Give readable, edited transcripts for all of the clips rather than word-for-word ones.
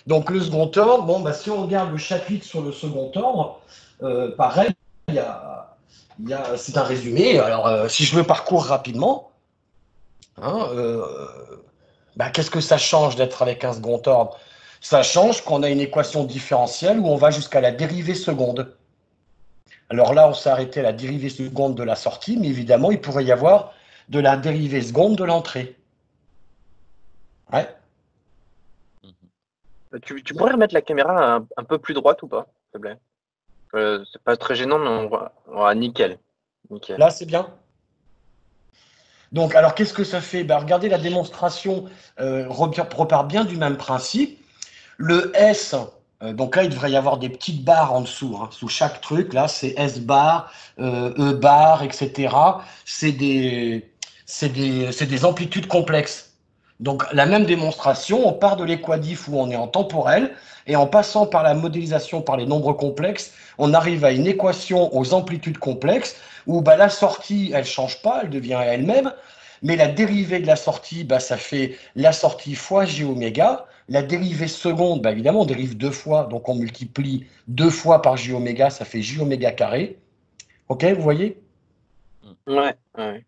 Donc le second ordre, bon, bah, si on regarde le chapitre sur le second ordre, pareil, c'est un résumé. Alors, si je le parcours rapidement, hein, bah, qu'est-ce que ça change d'être avec un second ordre? Ça change qu'on a une équation différentielle où on va jusqu'à la dérivée seconde. Alors là, on s'est arrêté à la dérivée seconde de la sortie, mais évidemment, il pourrait y avoir de la dérivée seconde de l'entrée. Ouais. Tu pourrais remettre la caméra un peu plus droite ou pas, s'il te plaît? C'est pas très gênant, mais on voit nickel. Nickel. Là, c'est bien. Donc, alors, qu'est-ce que ça fait? Ben, regardez, la démonstration repart bien du même principe. Le S, donc là, il devrait y avoir des petites barres en dessous, hein, sous chaque truc. Là, c'est S bar, E bar, etc. C'est des amplitudes complexes. Donc, la même démonstration, on part de l'équadif où on est en temporel, et en passant par la modélisation par les nombres complexes, on arrive à une équation aux amplitudes complexes où bah, la sortie, elle ne change pas, elle devient elle-même, mais la dérivée de la sortie, bah, ça fait la sortie fois j oméga. La dérivée seconde, bah, évidemment, on dérive deux fois, donc on multiplie deux fois par j oméga, ça fait j oméga carré. OK, vous voyez? Ouais, ouais.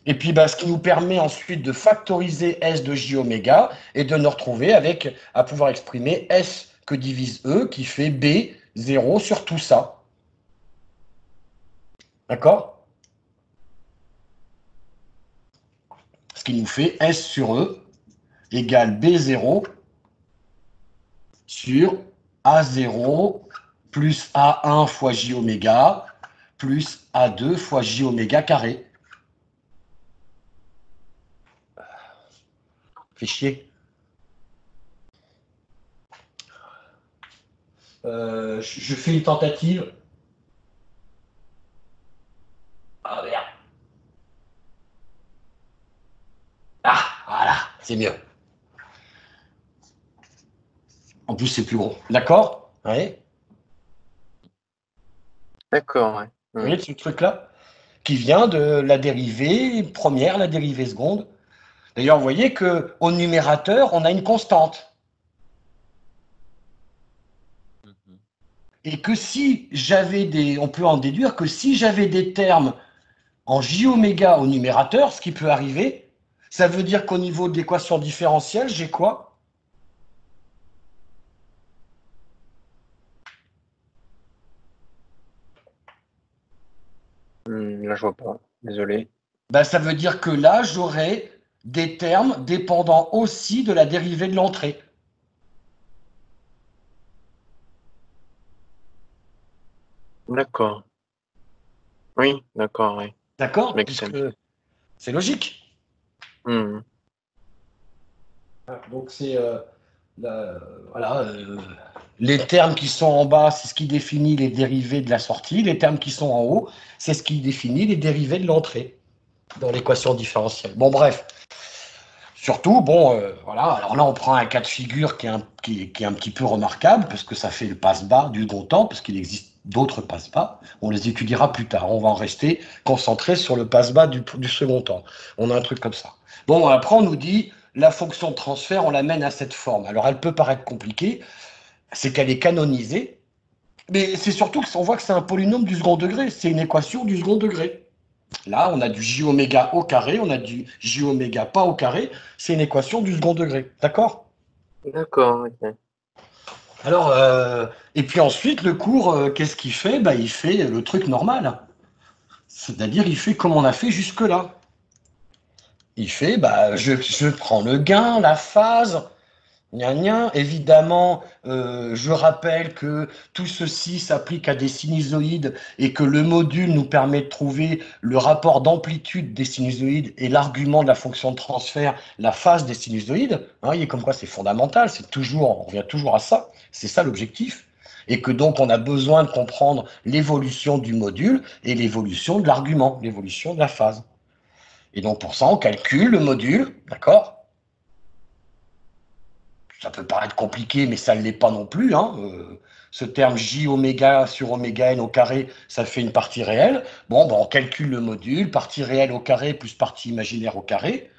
Et puis, bah, ce qui nous permet ensuite de factoriser S de j oméga et de nous retrouver avec, à pouvoir exprimer S que divise E qui fait B 0 sur tout ça. D'accord? Ce qui nous fait S sur E égale B0 sur A0 plus A1 fois j oméga plus A2 fois j oméga carré. Fait chier. Je fais une tentative. Ah merde. Ah, voilà, c'est mieux. En plus, c'est plus gros. D'accord? Ouais. D'accord, ouais. Vous voyez ce truc-là? Qui vient de la dérivée première, la dérivée seconde. D'ailleurs, vous voyez qu'au numérateur, on a une constante. Et que si j'avais on peut en déduire que si j'avais des termes en j oméga au numérateur, ce qui peut arriver, ça veut dire qu'au niveau de l'équation différentielle, j'ai quoi? Là, je vois pas. Désolé. Ben, ça veut dire que là, j'aurai des termes dépendant aussi de la dérivée de l'entrée. D'accord. Oui, d'accord, oui. D'accord? Make Puisque sense. c'est logique. Hmm. Donc, c'est voilà, les termes qui sont en bas, c'est ce qui définit les dérivées de la sortie. Les termes qui sont en haut, c'est ce qui définit les dérivées de l'entrée dans l'équation différentielle. Bon, bref. Surtout, bon, voilà. Alors là, on prend un cas de figure qui est un petit peu remarquable, parce que ça fait le passe-bas du second temps, parce qu'il existe d'autres passe-bas. On les étudiera plus tard. On va en rester concentré sur le passe-bas du second temps. On a un truc comme ça. Bon, après, on nous dit, la fonction de transfert, on l'amène à cette forme. Alors, elle peut paraître compliquée, c'est qu'elle est canonisée, mais c'est surtout qu'on voit que c'est un polynôme du second degré. C'est une équation du second degré. Là, on a du j oméga au carré, on a du j oméga pas au carré. C'est une équation du second degré. D'accord? D'accord, ok. Alors, et puis ensuite, le cours, qu'est-ce qu'il fait? Bah, il fait le truc normal. C'est-à-dire, il fait comme on a fait jusque-là. Il fait, bah, je prends le gain, la phase, gna gna. Évidemment, je rappelle que tout ceci s'applique à des sinusoïdes et que le module nous permet de trouver le rapport d'amplitude des sinusoïdes et l'argument de la fonction de transfert, la phase des sinusoïdes. Hein, vous voyez comme quoi c'est fondamental, on revient toujours à ça, c'est ça l'objectif. Et que donc on a besoin de comprendre l'évolution du module et l'évolution de l'argument, l'évolution de la phase. Et donc pour ça, on calcule le module, d'accord? Ça peut paraître compliqué, mais ça ne l'est pas non plus. Hein. Ce terme j oméga sur oméga n au carré, ça fait une partie réelle. Bon, ben, on calcule le module, partie réelle au carré plus partie imaginaire au carré.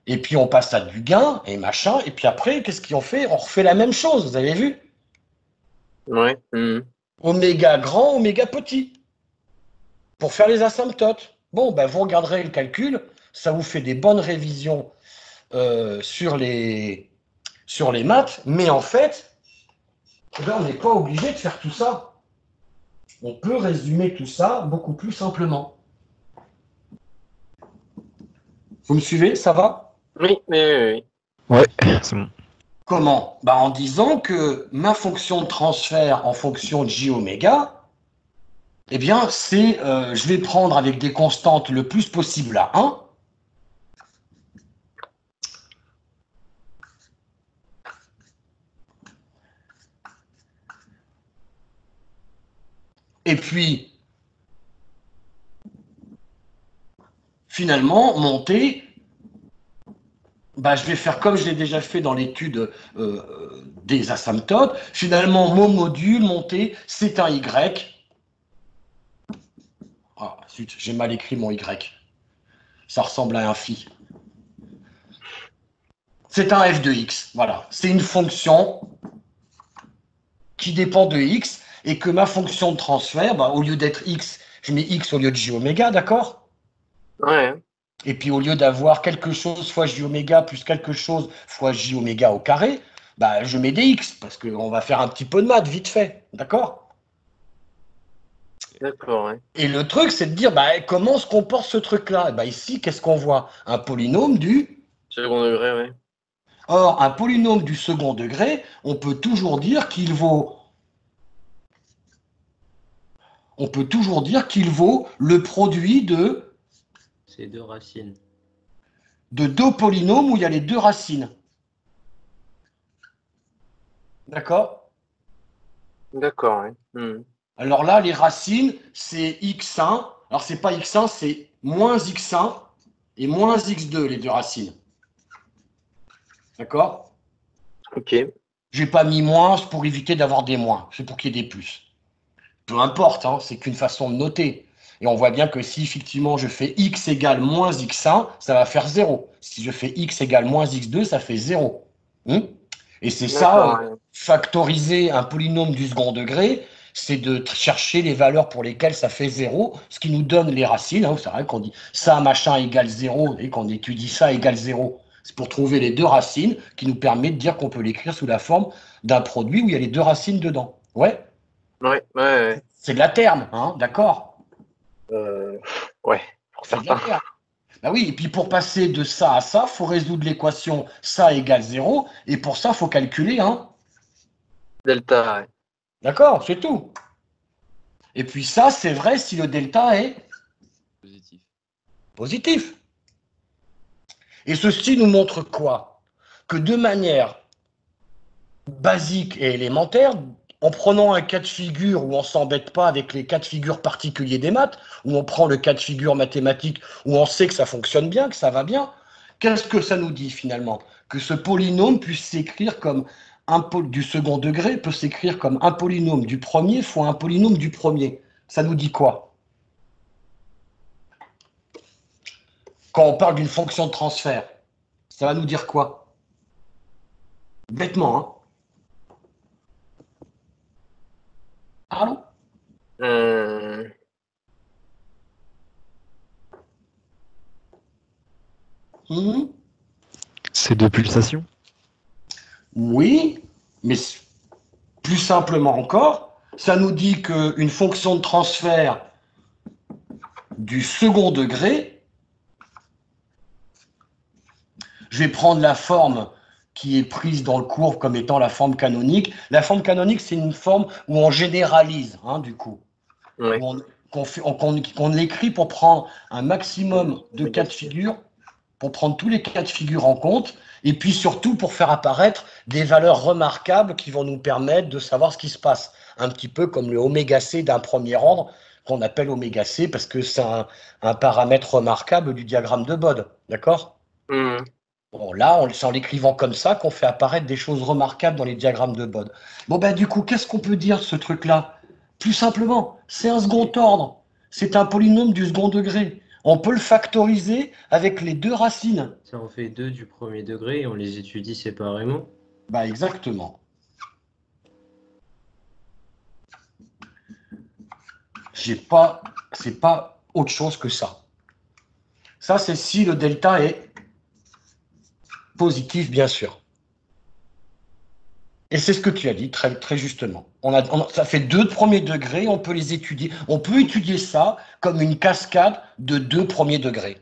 Et puis on passe à du gain et machin. Et puis après, qu'est-ce qu'ils ont fait? On refait la même chose, vous avez vu? Ouais. Oméga grand, oméga petit. Pour faire les asymptotes. Bon, ben vous regarderez le calcul, ça vous fait des bonnes révisions sur les maths, mais en fait, on n'est pas obligé de faire tout ça. On peut résumer tout ça beaucoup plus simplement. Vous me suivez? Ça va? Oui, oui. Ouais, c'est bon. Comment? Bah, en disant que ma fonction de transfert en fonction de j oméga, eh bien, c'est, je vais prendre avec des constantes le plus possible à 1. Et puis, finalement, monter, bah, je vais faire comme je l'ai déjà fait dans l'étude des asymptotes. Finalement, mon module monté, c'est un Y. Ah, zut, j'ai mal écrit mon Y. Ça ressemble à un phi. C'est un f de x. Voilà. C'est une fonction qui dépend de x et que ma fonction de transfert, bah, au lieu d'être x, je mets x au lieu de j oméga, d'accord? Ouais. Et puis au lieu d'avoir quelque chose fois j oméga plus quelque chose fois j oméga au carré, bah, je mets des x, parce qu'on va faire un petit peu de maths vite fait, d'accord? D'accord, ouais. Et le truc, c'est de dire, bah, comment se comporte ce truc-là? Bah, ici, qu'est-ce qu'on voit? Un polynôme du... Second degré, ouais. Or, un polynôme du second degré, on peut toujours dire qu'il vaut... On peut toujours dire qu'il vaut le produit de... C'est 2 racines. De deux polynômes où il y a les deux racines. D'accord? D'accord, ouais. Alors là, les racines, c'est x1. Alors, c'est pas x1, c'est moins x1 et moins x2, les deux racines. D'accord? Ok. J'ai pas mis moins pour éviter d'avoir des moins. C'est pour qu'il y ait des plus. Peu importe, hein, c'est qu'une façon de noter. Et on voit bien que si effectivement je fais x égale moins x1, ça va faire 0. Si je fais x égale moins x2, ça fait 0. Et c'est ça, Ouais. factoriser un polynôme du second degré, c'est de chercher les valeurs pour lesquelles ça fait 0, ce qui nous donne les racines. Hein, c'est vrai qu'on dit ça machin égale 0, et qu'on étudie ça égale 0. C'est pour trouver les deux racines qui nous permet de dire qu'on peut l'écrire sous la forme d'un produit où il y a les deux racines dedans. Ouais, Ouais. c'est de la terme, hein, d'accord? Ouais, pour C'est de la certains. terme. Bah oui, et puis pour passer de ça à ça, il faut résoudre l'équation ça égale 0, et pour ça, il faut calculer, hein. Delta, ouais. D'accord, c'est tout. Et puis ça, c'est vrai si le delta est Positif. positif. Et ceci nous montre quoi? Que de manière basique et élémentaire, en prenant un cas de figure où on ne s'embête pas avec les cas de figure particuliers des maths, où on prend le cas de figure mathématique, où on sait que ça fonctionne bien, que ça va bien, qu'est-ce que ça nous dit finalement? Que ce polynôme puisse s'écrire comme du second degré, peut s'écrire comme un polynôme du premier fois un polynôme du premier. Ça nous dit quoi? Quand on parle d'une fonction de transfert, ça va nous dire quoi? Bêtement, hein? Allô? C'est deux pulsations? Oui, mais plus simplement encore, ça nous dit qu'une fonction de transfert du second degré, je vais prendre la forme qui est prise dans le cours comme étant la forme canonique. La forme canonique, c'est une forme où on généralise, hein, du coup. Ouais. Qu'on l'écrit pour prendre un maximum de cas de figure, pour prendre tous les cas de figure en compte, et puis surtout pour faire apparaître des valeurs remarquables qui vont nous permettre de savoir ce qui se passe. Un petit peu comme le oméga C d'un premier ordre, qu'on appelle oméga C, parce que c'est un paramètre remarquable du diagramme de Bode. D'accord? Bon, là, c'est en l'écrivant comme ça qu'on fait apparaître des choses remarquables dans les diagrammes de Bode. Bon, ben du coup, qu'est-ce qu'on peut dire de ce truc-là? Plus simplement, c'est un second ordre. C'est un polynôme du second degré. On peut le factoriser avec les deux racines. Ça en fait 2 du premier degré et on les étudie séparément. Bah exactement. C'est pas autre chose que ça. Ça, c'est si le delta est positif, bien sûr. Et c'est ce que tu as dit très, très justement. Ça fait 2 premiers degrés, on peut les étudier. On peut étudier ça comme une cascade de 2 premiers degrés.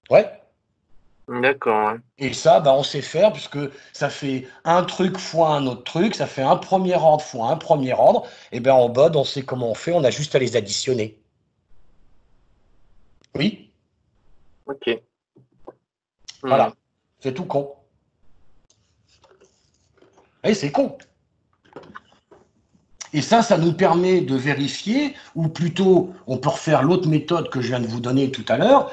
Ouais. D'accord. Ouais. Et ça, bah, on sait faire puisque ça fait un truc fois un autre truc, ça fait un premier ordre fois un premier ordre. Et bien en BOD, on sait comment on fait, on a juste à les additionner. Oui, Ok. voilà. C'est tout con. Et c'est con. Et ça nous permet de vérifier, ou plutôt, on peut refaire l'autre méthode que je viens de vous donner tout à l'heure,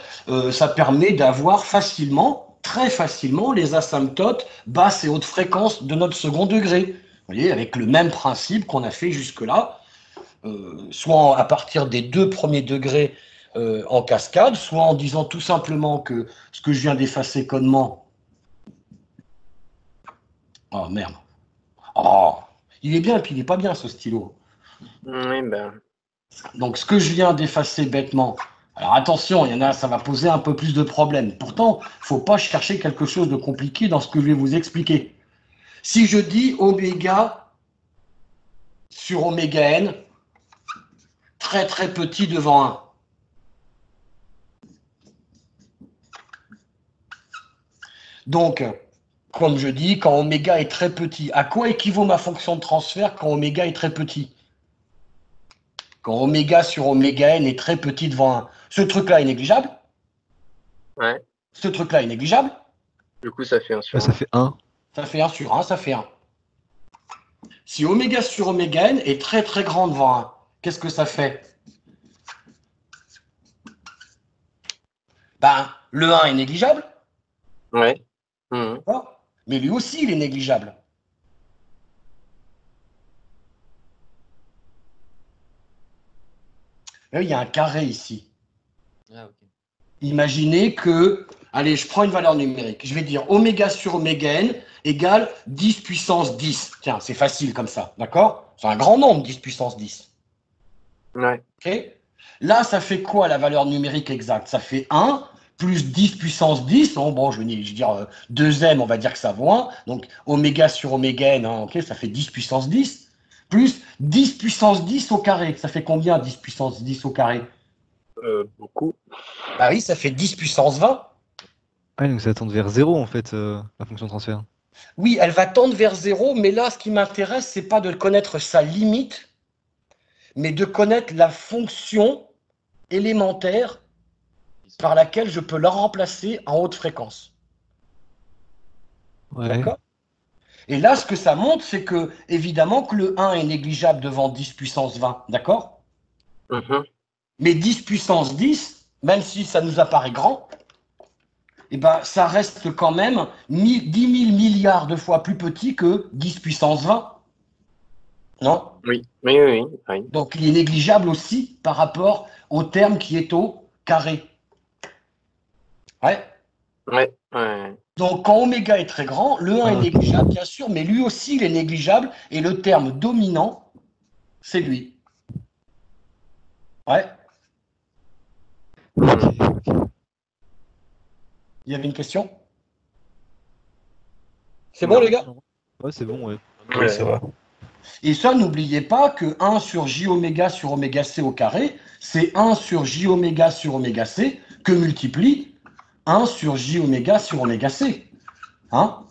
ça permet d'avoir facilement, très facilement, les asymptotes basses et hautes fréquences de notre second degré. Vous voyez, avec le même principe qu'on a fait jusque-là, soit à partir des 2 premiers degrés en cascade, soit en disant tout simplement que ce que je viens d'effacer codement... Oh, merde. Oh, il est bien et puis il n'est pas bien ce stylo. Oui, ben. Donc ce que je viens d'effacer bêtement, alors attention, il y en a, ça va poser un peu plus de problèmes. Pourtant, il ne faut pas chercher quelque chose de compliqué dans ce que je vais vous expliquer. Si je dis oméga sur oméga n, très très petit devant 1. Donc, comme je dis, quand oméga est très petit, à quoi équivaut ma fonction de transfert quand oméga est très petit? Quand oméga sur oméga n est très petit devant 1. Ce truc-là est négligeable? Ouais. Ce truc-là est négligeable? Du coup, ça fait 1 sur 1. Ça fait 1. Ça fait 1 sur 1, ça fait 1. Si oméga sur oméga n est très très grand devant 1, qu'est-ce que ça fait? Ben, le 1 est négligeable, Ouais. mais lui aussi il est négligeable. Là, il y a un carré ici. Ah, ok. Imaginez que, allez, je prends une valeur numérique. Je vais dire oméga sur oméga n égale 10 puissance 10. Tiens, c'est facile comme ça, d'accord? C'est un grand nombre, 10 puissance 10. Ouais. Ok. Là, ça fait quoi la valeur numérique exacte? Ça fait 1 plus 10 puissance 10. Bon, je vais dire 2m, on va dire que ça vaut 1. Donc, oméga sur oméga n, hein, ok, ça fait 10 puissance 10. Plus 10 puissance 10 au carré. Ça fait combien 10 puissance 10 au carré? Beaucoup. Bah oui, ça fait 10 puissance 20. Ah, donc ça tend vers 0 en fait, la fonction de transfert. Oui, elle va tendre vers 0, mais là, ce qui m'intéresse, c'est pas de connaître sa limite, mais de connaître la fonction élémentaire par laquelle je peux la remplacer en haute fréquence. Ouais. D'accord? Et là, ce que ça montre, c'est que, évidemment, que le 1 est négligeable devant 10 puissance 20. D'accord? Mais 10 puissance 10, même si ça nous apparaît grand, eh ben, ça reste quand même 10 000 milliards de fois plus petit que 10 puissance 20. Non? Oui. Donc, il est négligeable aussi par rapport au terme qui est au carré. Ouais. Ouais. Donc, quand oméga est très grand, le 1 est négligeable, bien sûr, mais lui aussi, il est négligeable. Et le terme dominant, c'est lui. Ouais. Il y avait une question? C'est bon, les gars? Ouais, c'est bon, ouais. Oui, c'est vrai. Et ça, n'oubliez pas que 1 sur j oméga sur oméga c au carré, c'est 1 sur j oméga sur oméga c que multiplie 1 sur j oméga sur oméga c. Hein?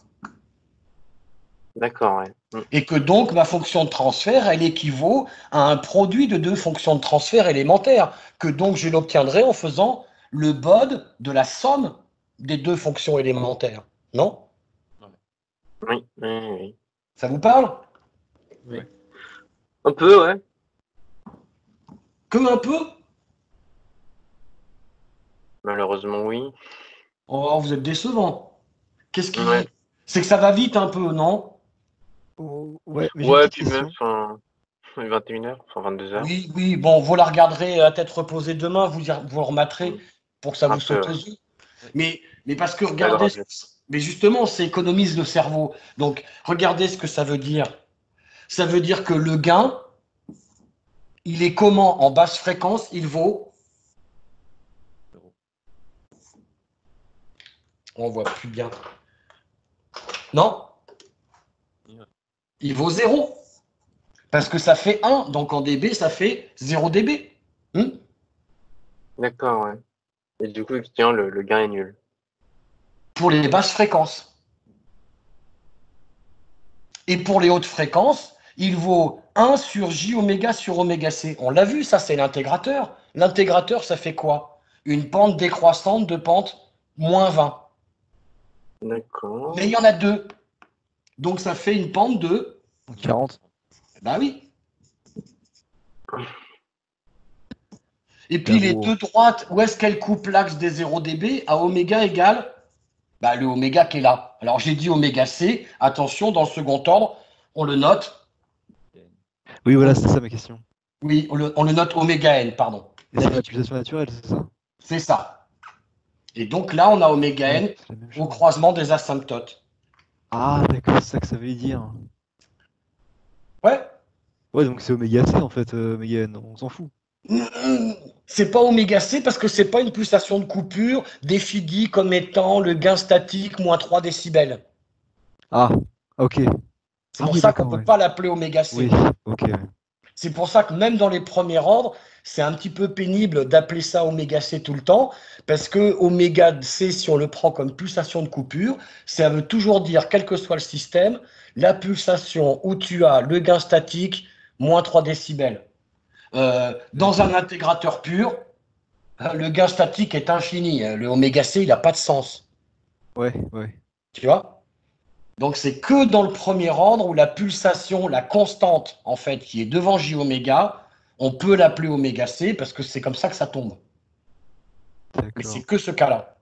D'accord, ouais. Et que donc, ma fonction de transfert, elle équivaut à un produit de 2 fonctions de transfert élémentaires, que donc je l'obtiendrai en faisant le BOD de la somme des 2 fonctions élémentaires. Non? Oui. Ça vous parle? Oui. Un peu, ouais. Comme un peu? Malheureusement, oui. Oh, vous êtes décevant. Qu'est-ce qui... Ouais. C'est que ça va vite un peu, non? Ouais, mais j'ai une Ouais, petite puis même, question. 21h, 22h. Oui, bon, vous la regarderez à tête reposée demain, vous rematerez. pour que ça Un vous saute peu, aux yeux. Mais parce que D'accord, regardez, ok. mais justement, ça économise le cerveau. Donc, regardez ce que ça veut dire. Ça veut dire que le gain, il est comment? En basse fréquence, il vaut. On voit plus bien. Non? Il vaut 0. Parce que ça fait 1. Donc en dB, ça fait 0 dB. D'accord, ouais. Et du coup, effectivement, le gain est nul. Pour les basses fréquences. Et pour les hautes fréquences, il vaut 1 sur J oméga sur oméga C. On l'a vu, ça c'est l'intégrateur. L'intégrateur, ça fait quoi? Une pente décroissante de pente moins 20. D'accord. Mais il y en a deux. Donc ça fait une pente de. 40. Bah oui. Et puis les deux droites, où est-ce qu'elles coupent l'axe des 0 dB? À oméga égale le oméga qui est là. Alors j'ai dit oméga C. Attention, dans le second ordre, on le note. Oui, voilà, c'est ça ma question. Oui, on le note oméga N, pardon. Et c'est la pulsation naturelle, c'est ça? C'est ça. Et donc là, on a oméga N C'est la même au chose. croisement des asymptotes. Ah, d'accord, c'est ça que ça veut dire. Ouais. Ouais, donc c'est oméga C en fait, oméga N, on s'en fout. C'est pas oméga C parce que c'est pas une pulsation de coupure définie comme étant le gain statique moins 3 décibels. Ah, ok. C'est Ah pour oui, ça qu'on ne d'accord, peut ouais. pas l'appeler oméga C. Oui, ok. C'est pour ça que même dans les premiers ordres, c'est un petit peu pénible d'appeler ça oméga C tout le temps, parce que oméga C, si on le prend comme pulsation de coupure, ça veut toujours dire, quel que soit le système, la pulsation où tu as le gain statique moins 3 décibels. Dans un intégrateur pur, le gain statique est infini. Le oméga C, il n'a pas de sens. Ouais, ouais. Tu vois? Donc, c'est que dans le premier ordre où la pulsation, la constante, en fait, qui est devant J oméga, on peut l'appeler oméga C parce que c'est comme ça que ça tombe. Mais D'accord. c'est que ce cas-là.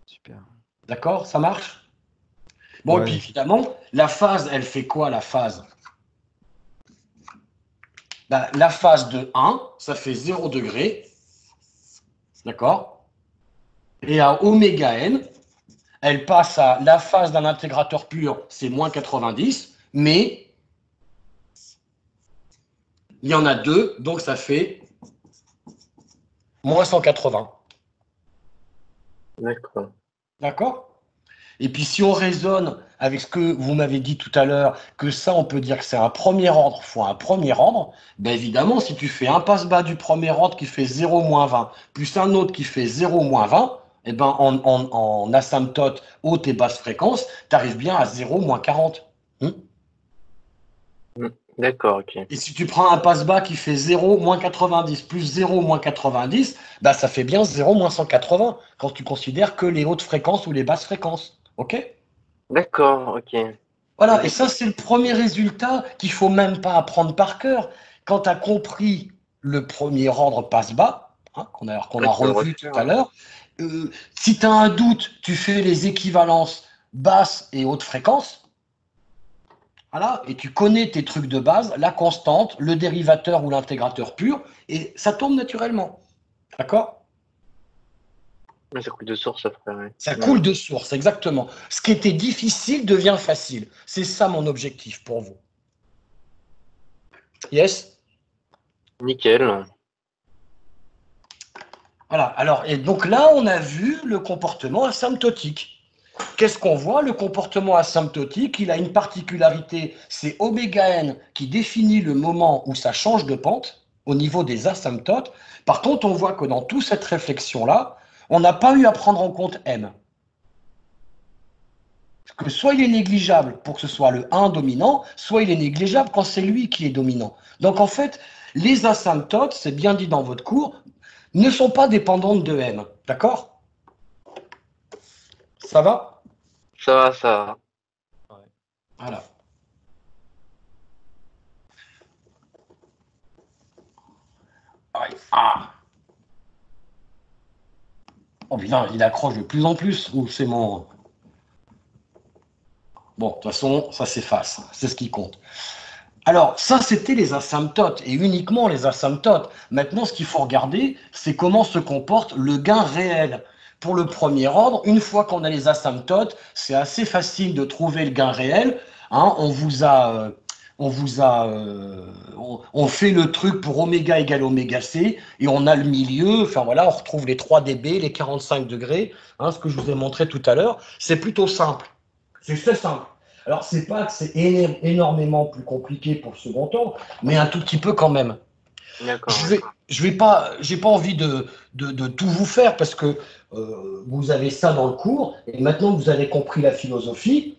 Super. D'accord? Ça marche? Bon, Ouais. et puis évidemment, la phase, elle fait quoi, la phase? La phase de 1, ça fait 0 degré. D'accord? Et à oméga n, elle passe à la phase d'un intégrateur pur, c'est moins 90, mais il y en a deux, donc ça fait moins 180. D'accord. D'accord? Et puis si on raisonne avec ce que vous m'avez dit tout à l'heure, que ça, on peut dire que c'est un premier ordre fois un premier ordre, ben évidemment, si tu fais un passe-bas du premier ordre qui fait 0 moins 20, plus un autre qui fait 0 moins 20, eh ben en asymptote haute et basse fréquence, tu arrives bien à 0 moins 40. D'accord, ok. Et si tu prends un passe-bas qui fait 0 moins 90 plus 0 moins 90, bah ça fait bien 0 moins 180 quand tu considères que les hautes fréquences ou les basses fréquences. OK? D'accord, ok. Voilà, et ça, c'est le premier résultat qu'il ne faut même pas apprendre par cœur. Quand tu as compris le premier ordre passe-bas, qu'on a revu tout à l'heure, si tu as un doute, tu fais les équivalences basses et hautes fréquences. Voilà, et tu connais tes trucs de base, la constante, le dérivateur ou l'intégrateur pur, et ça tombe naturellement. D'accord? Mais ça coule de source, ça ferait. Ouais. Ça coule de source, exactement. Ce qui était difficile devient facile. C'est ça mon objectif pour vous. Yes? Nickel. Voilà, alors, et donc là, on a vu le comportement asymptotique. Qu'est-ce qu'on voit? Le comportement asymptotique, il a une particularité, c'est oméga n qui définit le moment où ça change de pente au niveau des asymptotes. Par contre, on voit que dans toute cette réflexion-là, on n'a pas eu à prendre en compte m. Parce que soit il est négligeable pour que ce soit le 1 dominant, soit il est négligeable quand c'est lui qui est dominant. Donc en fait, les asymptotes, c'est bien dit dans votre cours, ne sont pas dépendantes de m. D'accord? Ça va? Ça va, ça va. Voilà. Ah. Oh putain, il accroche de plus en plus. Ou c'est mon. Bon, de toute façon, ça s'efface. C'est ce qui compte. Alors, ça, c'était les asymptotes, et uniquement les asymptotes. Maintenant, ce qu'il faut regarder, c'est comment se comporte le gain réel. Pour le premier ordre, une fois qu'on a les asymptotes, c'est assez facile de trouver le gain réel. Hein, on fait le truc pour oméga égale oméga c, et on a le milieu, enfin voilà, on retrouve les 3 dB, les 45 degrés, hein, ce que je vous ai montré tout à l'heure. C'est plutôt simple. C'est très simple. Alors, c'est pas que c'est énormément plus compliqué pour le second ordre, mais un tout petit peu quand même. D'accord. J'ai pas envie de tout vous faire parce que vous avez ça dans le cours et maintenant que vous avez compris la philosophie,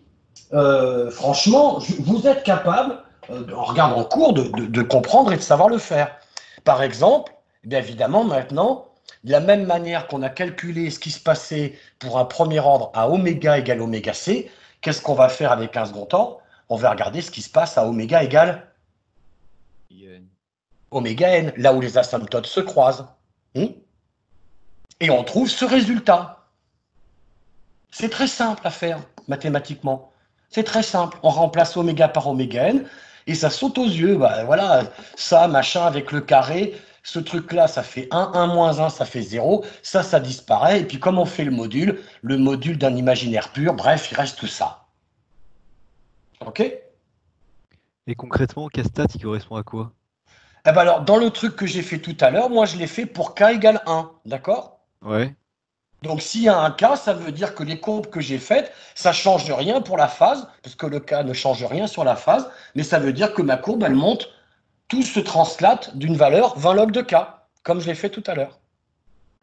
franchement, vous êtes capable, en regardant le cours, de comprendre et de savoir le faire. Par exemple, bien évidemment, maintenant, de la même manière qu'on a calculé ce qui se passait pour un premier ordre à oméga égale oméga c, qu'est-ce qu'on va faire avec un second ordre? On va regarder ce qui se passe à oméga égale oméga n, là où les asymptotes se croisent. Et on trouve ce résultat. C'est très simple à faire mathématiquement. C'est très simple. On remplace oméga par oméga n et ça saute aux yeux. Bah, voilà, ça, machin, avec le carré. Ce truc-là, ça fait 1, 1 moins 1, ça fait 0. Ça disparaît. Et puis, comme on fait le module d'un imaginaire pur, bref, il reste ça. OK? Et concrètement, K-stat, il correspond à quoi? Eh ben alors, dans le truc que j'ai fait tout à l'heure, moi, je l'ai fait pour k égale 1. D'accord? Ouais. Donc, s'il y a un k, ça veut dire que les courbes que j'ai faites, ça ne change rien pour la phase, parce que le k ne change rien sur la phase, mais ça veut dire que ma courbe, elle monte, tout se translate d'une valeur 20 log de k, comme je l'ai fait tout à l'heure.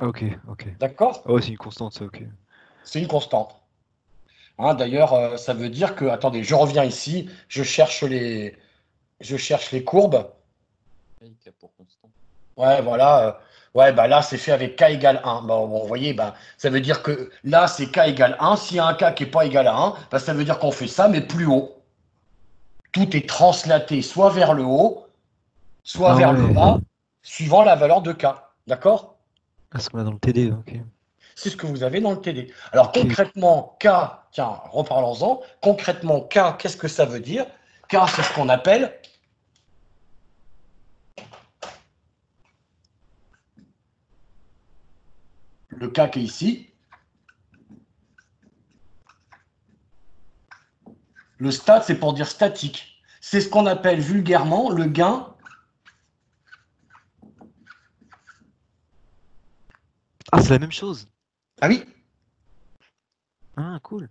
Ok. D'accord? Ah ouais, c'est une constante, ça, ok. C'est une constante. Hein, d'ailleurs, ça veut dire que, attendez, je reviens ici, je cherche les courbes. Ouais, voilà. Ouais, bah là, c'est fait avec k égale 1. Bah, bon, vous voyez, bah, ça veut dire que là, c'est k égale 1. S'il y a un k qui n'est pas égal à 1, bah, ça veut dire qu'on fait ça, mais plus haut. Tout est translaté soit vers le haut, soit vers le bas, suivant la valeur de k. D'accord? Ah, ce qu'on a dans le TD, ok. C'est ce que vous avez dans le TD. Alors, concrètement, k, tiens, reparlons-en. Concrètement, k, qu'est-ce que ça veut dire? K, c'est ce qu'on appelle le K qui est ici. Le stat, c'est pour dire statique. C'est ce qu'on appelle vulgairement le gain. Ah, c'est la même chose. Ah oui. Ah, cool.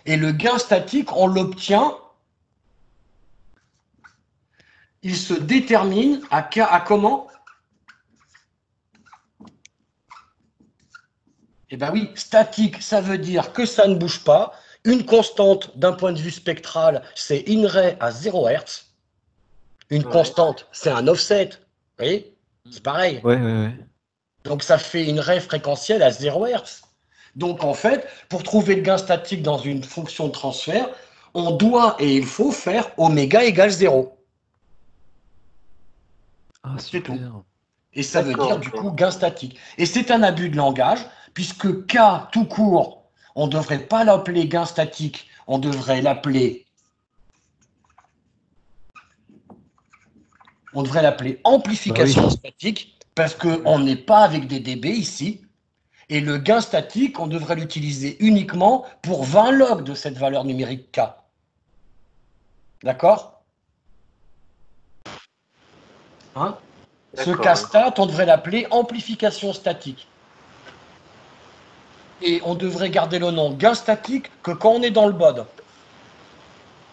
Et le gain statique, on l'obtient. Il se détermine à comment? Eh bien oui, statique, ça veut dire que ça ne bouge pas. Une constante d'un point de vue spectral, c'est in ray à 0 Hz. Une constante, c'est un offset. Vous voyez? C'est pareil. Ouais. Donc ça fait une ray fréquentielle à 0 Hz. Donc en fait, pour trouver le gain statique dans une fonction de transfert, on doit et il faut faire oméga égale 0. Ah, C'est tout. super. Et ça veut dire du coup gain statique. Et c'est un abus de langage, puisque K tout court, on ne devrait pas l'appeler gain statique, on devrait l'appeler amplification statique, parce qu'on n'est pas avec des dB ici. Et le gain statique, on devrait l'utiliser uniquement pour 20 log de cette valeur numérique K. D'accord? Hein? Ce K-stat, on devrait l'appeler amplification statique. Et on devrait garder le nom gain statique que quand on est dans le BOD.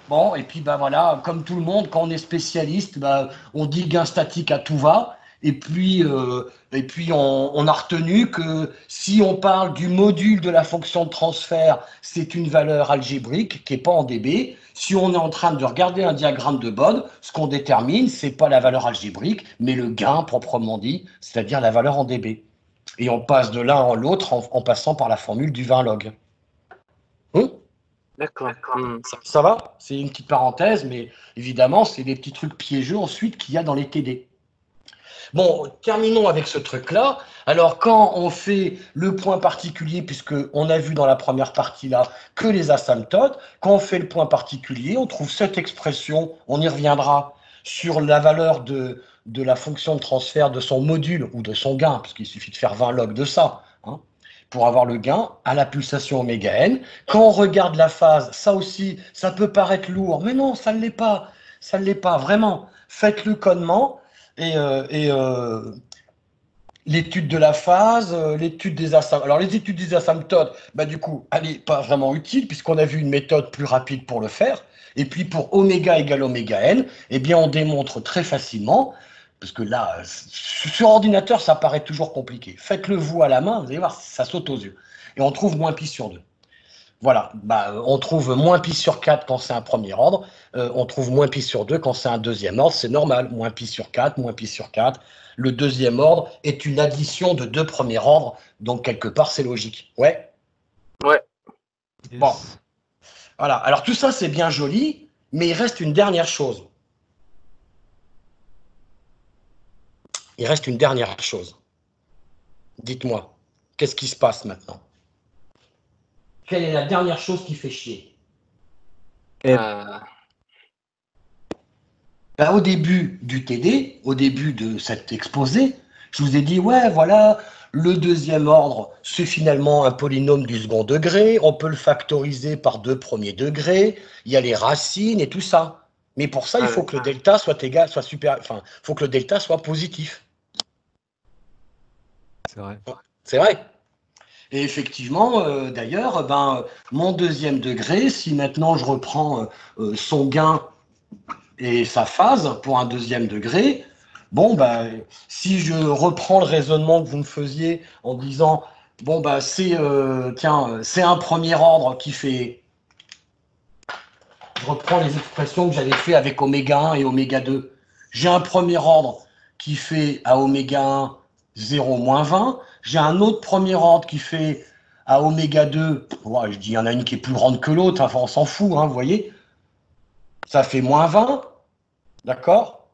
Bon, et puis bah voilà, comme tout le monde, quand on est spécialiste, bah, on dit gain statique à tout va. Et puis on a retenu que si on parle du module de la fonction de transfert, c'est une valeur algébrique qui n'est pas en dB. Si on est en train de regarder un diagramme de Bode, ce qu'on détermine, ce n'est pas la valeur algébrique, mais le gain proprement dit, c'est-à-dire la valeur en dB. Et on passe de l'un à l'autre en passant par la formule du 20 log. D'accord. Ça va? C'est une petite parenthèse, mais évidemment, c'est des petits trucs piégeux ensuite qu'il y a dans les TD. Bon, terminons avec ce truc-là. Alors, quand on fait le point particulier, puisqu'on a vu dans la première partie-là que les asymptotes, quand on fait le point particulier, on trouve cette expression, on y reviendra, sur la valeur de la fonction de transfert de son module ou de son gain, parce qu'il suffit de faire 20 log de ça, hein, pour avoir le gain à la pulsation oméga n. Quand on regarde la phase, ça aussi, ça peut paraître lourd, mais non, ça ne l'est pas. Ça ne l'est pas, vraiment. Faites-le connement et l'étude de la phase, l'étude des asymptotes. Alors, les études des asymptotes, bah, du coup, elle n'est pas vraiment utile puisqu'on a vu une méthode plus rapide pour le faire. Et puis, pour oméga égale oméga n, eh bien, on démontre très facilement, parce que là, sur ordinateur, ça paraît toujours compliqué. Faites-le vous à la main, vous allez voir, ça saute aux yeux. Et on trouve moins pi sur 2. Voilà, bah, on trouve moins pi sur 4 quand c'est un premier ordre, on trouve moins pi sur 2 quand c'est un deuxième ordre, c'est normal, moins pi sur 4, moins pi sur 4. Le deuxième ordre est une addition de deux premiers ordres, donc quelque part c'est logique. Ouais. Ouais. Yes. Bon. Voilà, alors tout ça c'est bien joli, mais il reste une dernière chose. Il reste une dernière chose. Dites-moi, qu'est-ce qui se passe maintenant? Quelle est la dernière chose qui fait chier? Euh, Ben, au début du TD, au début de cet exposé, je vous ai dit, ouais, voilà, le deuxième ordre, c'est finalement un polynôme du second degré, on peut le factoriser par deux premiers degrés, il y a les racines et tout ça. Mais pour ça, il faut que le delta soit égal, soit super, enfin, il faut que le delta soit positif. C'est vrai. C'est vrai. Et effectivement, d'ailleurs, ben, mon deuxième degré, si maintenant je reprends son gain et sa phase pour un deuxième degré, bon, ben, si je reprends le raisonnement que vous me faisiez en disant, bon, ben, c'est un premier ordre qui fait... Je reprends les expressions que j'avais fait avec oméga 1 et oméga 2. J'ai un premier ordre qui fait à oméga 1 0 moins 20. J'ai un autre premier ordre qui fait à oméga 2, ouais, je dis il y en a une qui est plus grande que l'autre, enfin on s'en fout, hein, vous voyez. Ça fait moins 20, d'accord?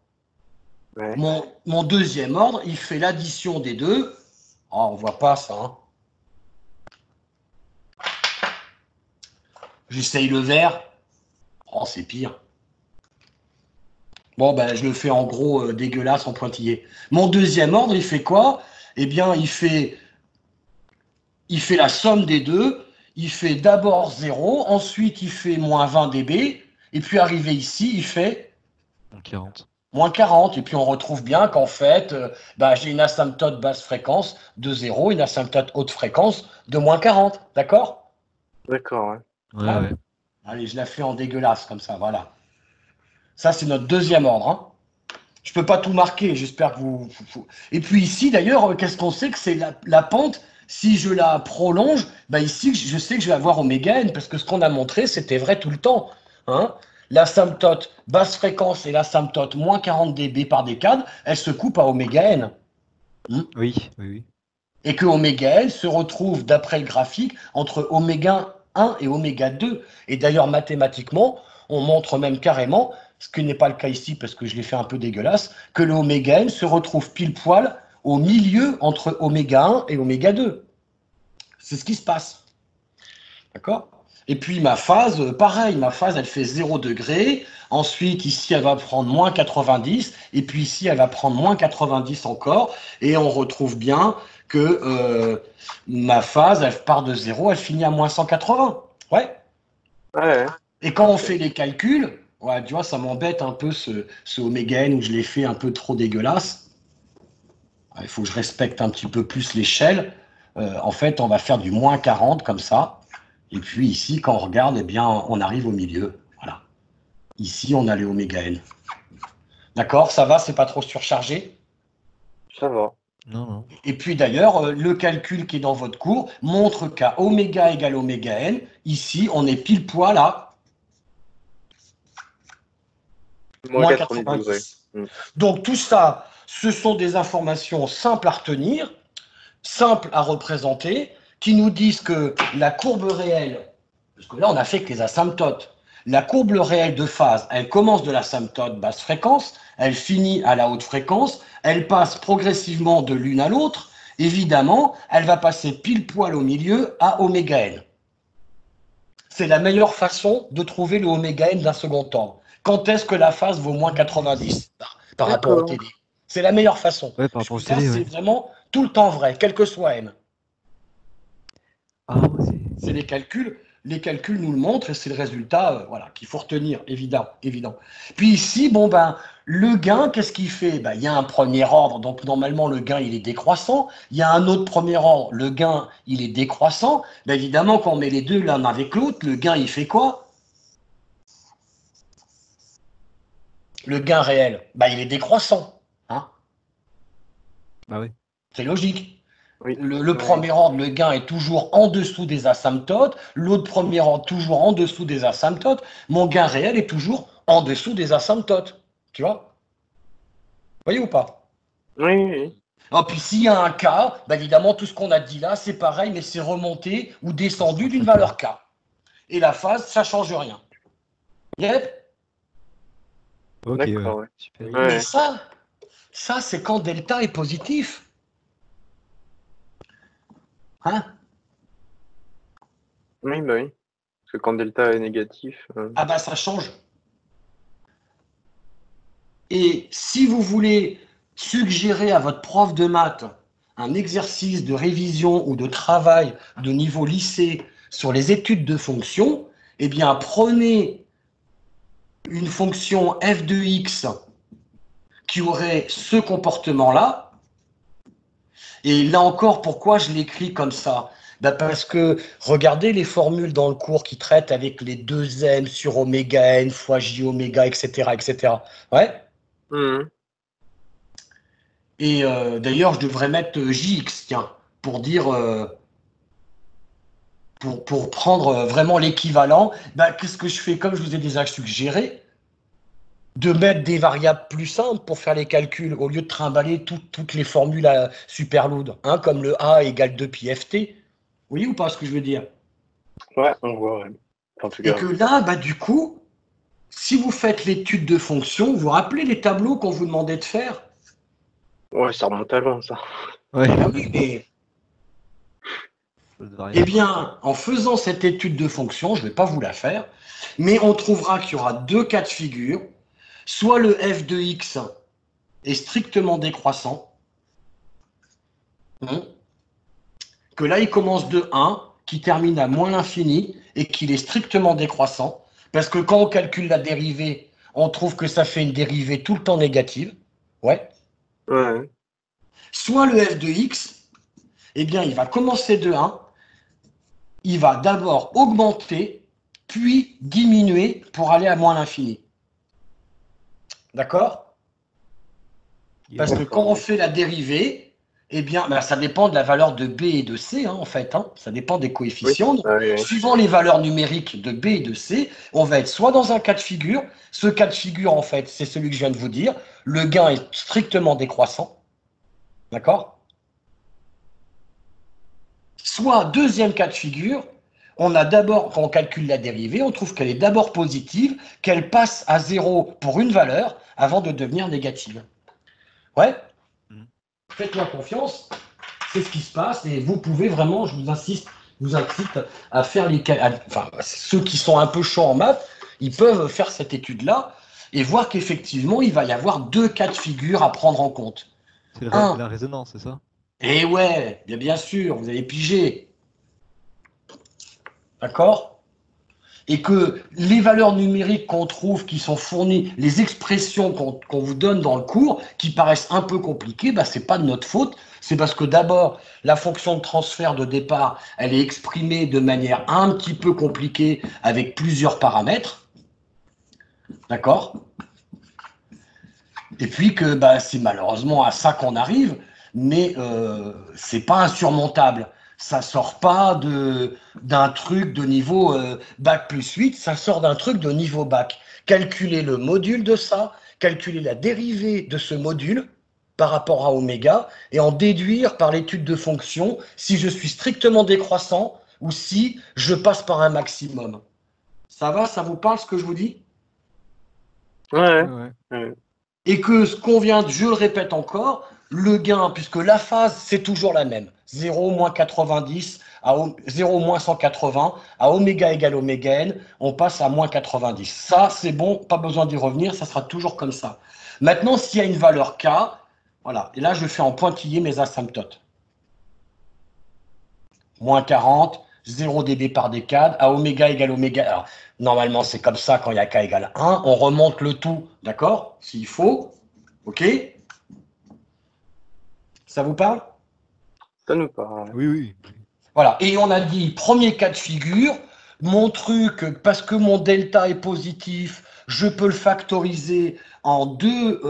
ouais. Mon deuxième ordre, il fait l'addition des deux. Oh, on voit pas ça. Hein. J'essaye le vert. Oh, c'est pire. Bon, ben, je le fais en gros dégueulasse en pointillé. Mon deuxième ordre, il fait quoi? Eh bien, il fait la somme des deux. Il fait d'abord 0, ensuite il fait moins 20 dB, et puis arrivé ici, il fait 40. moins 40. Et puis on retrouve bien qu'en fait, j'ai une asymptote basse fréquence de 0, une asymptote haute fréquence de moins 40. D'accord? D'accord, ouais. Ouais, Ah. ouais. Allez, je la fais en dégueulasse comme ça, voilà. Ça, c'est notre deuxième ordre. Hein. Je ne peux pas tout marquer, j'espère que vous... Et puis ici, d'ailleurs, qu'est-ce qu'on sait que c'est la pente, si je la prolonge, ben ici, je sais que je vais avoir oméga n, parce que ce qu'on a montré, c'était vrai tout le temps. Hein. L'asymptote basse fréquence et l'asymptote moins 40 dB par décade, elles se coupent à oméga n. Oui, oui, oui. Et que oméga n se retrouve, d'après le graphique, entre oméga 1 et oméga 2. Et d'ailleurs, mathématiquement, on montre même carrément, ce qui n'est pas le cas ici parce que je l'ai fait un peu dégueulasse, que le oméga n se retrouve pile poil au milieu entre oméga 1 et oméga 2. C'est ce qui se passe. D'accord? Et puis ma phase, pareil, ma phase, elle fait 0 degré. Ensuite, ici, elle va prendre moins 90. Et puis ici, elle va prendre moins 90 encore. Et on retrouve bien que ma phase, elle part de 0, elle finit à moins 180. Ouais. Ouais. Et quand on fait les calculs, ouais, tu vois, ça m'embête un peu ce oméga n où je l'ai fait un peu trop dégueulasse. Il faut que je respecte un petit peu plus l'échelle. En fait, on va faire du moins 40 comme ça. Et puis ici, quand on regarde, eh bien, on arrive au milieu. Voilà. Ici, on a les oméga n. D'accord, ça va, c'est pas trop surchargé? Ça va. Non, non. Et puis d'ailleurs, le calcul qui est dans votre cours montre qu'à oméga égale oméga n, ici, on est pile poil à moins 90. Donc tout ça, ce sont des informations simples à retenir, simples à représenter, qui nous disent que la courbe réelle, parce que là on a fait que les asymptotes, la courbe réelle de phase, elle commence de l'asymptote basse fréquence, elle finit à la haute fréquence, elle passe progressivement de l'une à l'autre, évidemment, elle va passer pile poil au milieu à oméga n. C'est la meilleure façon de trouver le oméga n d'un second ordre. Quand est-ce que la phase vaut moins 90 par rapport au D'accord. TD? C'est la meilleure façon. Ouais, par rapport au Ça, TD, c'est ouais. vraiment tout le temps vrai, quel que soit M. Ah, ouais, C'est les calculs nous le montrent et c'est le résultat voilà, qu'il faut retenir, évident. Puis ici, bon ben, le gain, qu'est-ce qu'il fait? Ben, il y a un premier ordre, donc normalement le gain il est décroissant. Il y a un autre premier ordre, le gain il est décroissant. Ben, évidemment, quand on met les deux l'un avec l'autre, le gain il fait quoi? Le gain réel, ben, il est décroissant. Hein, bah oui. c'est logique. Oui. Le premier ordre, le gain est toujours en dessous des asymptotes. L'autre premier ordre, toujours en dessous des asymptotes. Mon gain réel est toujours en dessous des asymptotes. Tu vois? Vous voyez ou pas? Oui. Ah, puis s'il y a un K, bah évidemment, tout ce qu'on a dit là, c'est pareil, mais c'est remonté ou descendu d'une valeur K. Et la phase, ça ne change rien. Yep. Ok, D'accord, ouais. ouais. Super. Ouais. Mais ça c'est quand delta est positif. Hein? Oui, bah oui. Parce que quand delta est négatif. Ah bah ça change. Et si vous voulez suggérer à votre prof de maths un exercice de révision ou de travail de niveau lycée sur les études de fonctions, eh bien prenez une fonction f de x qui aurait ce comportement-là. Et là encore, pourquoi je l'écris comme ça? Ben parce que regardez les formules dans le cours qui traitent avec les 2m sur oméga n fois j oméga, etc. etc. Ouais. Mhm. Et d'ailleurs, je devrais mettre JX, tiens, pour dire, pour prendre vraiment l'équivalent. Ben, qu'est-ce que je fais? Comme je vous ai déjà suggéré, de mettre des variables plus simples pour faire les calculs, au lieu de trimballer toutes les formules super lourdes, hein, comme le A égale 2 pi ft. Vous voyez ou pas ce que je veux dire? Ouais, on voit, ouais. En tout Et cas. que là, bah, du coup, si vous faites l'étude de fonction, vous vous rappelez les tableaux qu'on vous demandait de faire? Ouais, ça remonte à loin, ça. Ouais. Ah oui, mais eh bien, en faisant cette étude de fonction, je ne vais pas vous la faire, mais on trouvera qu'il y aura deux cas de figure. Soit le f de x est strictement décroissant, que là il commence de 1, qui termine à moins l'infini, et qu'il est strictement décroissant, parce que quand on calcule la dérivée, on trouve que ça fait une dérivée tout le temps négative. Ouais. Ouais. Soit le f de x, eh bien il va commencer de 1, il va d'abord augmenter, puis diminuer pour aller à moins l'infini. D'accord? Parce que quand on fait la dérivée, eh bien, ben, ça dépend de la valeur de b et de c, hein, en fait. Hein, ça dépend des coefficients. Oui. Ah, oui. Suivant les valeurs numériques de b et de c, on va être soit dans un cas de figure. Ce cas de figure, en fait, c'est celui que je viens de vous dire. Le gain est strictement décroissant. D'accord? Soit, deuxième cas de figure, on a d'abord, quand on calcule la dérivée, on trouve qu'elle est d'abord positive, qu'elle passe à 0 pour une valeur avant de devenir négative. Ouais? Faites-moi confiance, c'est ce qui se passe et vous pouvez vraiment, je vous incite à faire les enfin, ceux qui sont un peu chauds en maths, ils peuvent faire cette étude-là et voir qu'effectivement, il va y avoir deux cas de figure à prendre en compte. C'est la résonance, c'est ça? Eh ouais, bien sûr, vous avez pigé. D'accord? Et que les valeurs numériques qu'on trouve, qui sont fournies, les expressions qu'on vous donne dans le cours, qui paraissent un peu compliquées, bah, ce n'est pas de notre faute. C'est parce que d'abord, la fonction de transfert de départ, elle est exprimée de manière un petit peu compliquée avec plusieurs paramètres. D'accord? Et puis que bah, c'est malheureusement à ça qu'on arrive, mais ce n'est pas insurmontable. Ça sort pas d'un truc de niveau bac plus 8, ça sort d'un truc de niveau bac. Calculer le module de ça, calculer la dérivée de ce module par rapport à oméga, et en déduire par l'étude de fonction si je suis strictement décroissant ou si je passe par un maximum. Ça va, ça vous parle ce que je vous dis? Ouais. Et que ce qu'on vient, je le répète encore, le gain, puisque la phase, c'est toujours la même. 0 moins 90, 0 moins 180, à oméga égale oméga n, on passe à moins 90. Ça, c'est bon, pas besoin d'y revenir, ça sera toujours comme ça. Maintenant, s'il y a une valeur k, voilà, et là, je fais en pointillé mes asymptotes. Moins 40, 0 dB par décade, à oméga égale oméga. Alors, normalement, c'est comme ça quand il y a k égale 1. On remonte le tout, d'accord, s'il faut. OK? Ça vous parle? Ça nous parle. Oui, oui. Voilà. Et on a dit, premier cas de figure, mon truc, parce que mon delta est positif, je peux le factoriser en deux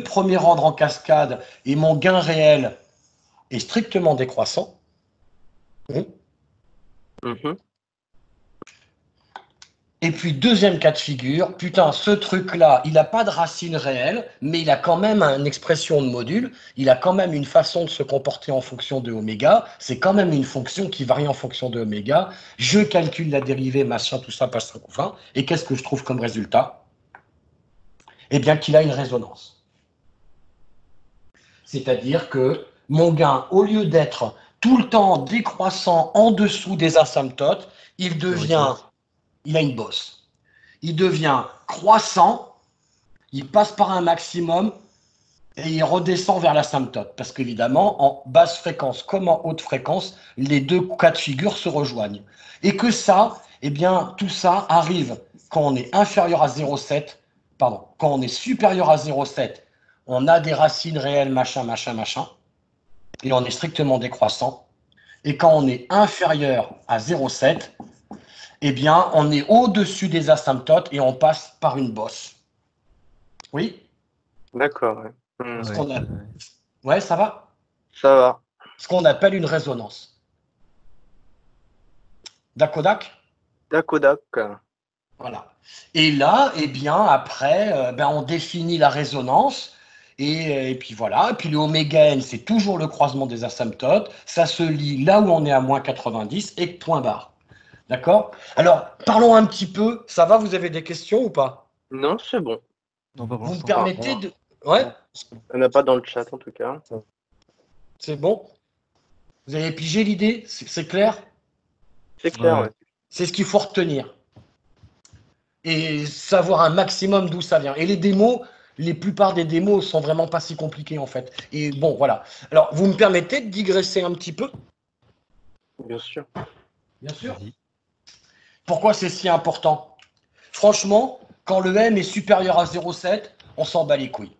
premiers ordres en cascade et mon gain réel est strictement décroissant. Mhm. Et puis, deuxième cas de figure, putain, ce truc-là, il n'a pas de racine réelle, mais il a quand même une expression de module, il a quand même une façon de se comporter en fonction de oméga, c'est quand même une fonction qui varie en fonction de oméga, je calcule la dérivée, machin, tout ça, passe 5 ou 20, et qu'est-ce que je trouve comme résultat? Eh bien, qu'il a une résonance. C'est-à-dire que mon gain, au lieu d'être tout le temps décroissant en dessous des asymptotes, il devient... Il a une bosse. Il devient croissant, il passe par un maximum et il redescend vers l'asymptote. Parce qu'évidemment, en basse fréquence comme en haute fréquence, les deux cas de figure se rejoignent. Et que ça, eh bien, tout ça arrive quand on est inférieur à 0,7, pardon, quand on est supérieur à 0,7, on a des racines réelles, machin, machin, machin, et on est strictement décroissant. Et quand on est inférieur à 0,7, eh bien, on est au-dessus des asymptotes et on passe par une bosse. Oui? D'accord. Ouais. Ce qu'on a... Ouais, ça va? Ça va. Ce qu'on appelle une résonance. Dakodak? Dakodak. Voilà. Et là, eh bien, après, on définit la résonance. Et puis voilà. Et puis le oméga n, c'est toujours le croisement des asymptotes. Ça se lit là où on est à moins 90 et point barre. D'accord? Alors, parlons un petit peu. Ça va, vous avez des questions ou pas? Non, c'est bon. Non, pas pour Vous me l'instant. permettez de... Ouais? On n'a pas dans le chat en tout cas. C'est bon? Vous avez pigé l'idée? C'est clair? C'est clair, Ouais. ouais. C'est ce qu'il faut retenir. Et savoir un maximum d'où ça vient. Et les démos, les plupart des démos sont vraiment pas si compliquées en fait. Et bon, voilà. Alors, vous me permettez de digresser un petit peu? Bien sûr. Bien sûr. Vas-y. Pourquoi c'est si important? Franchement, quand le M est supérieur à 0,7, on s'en bat les couilles.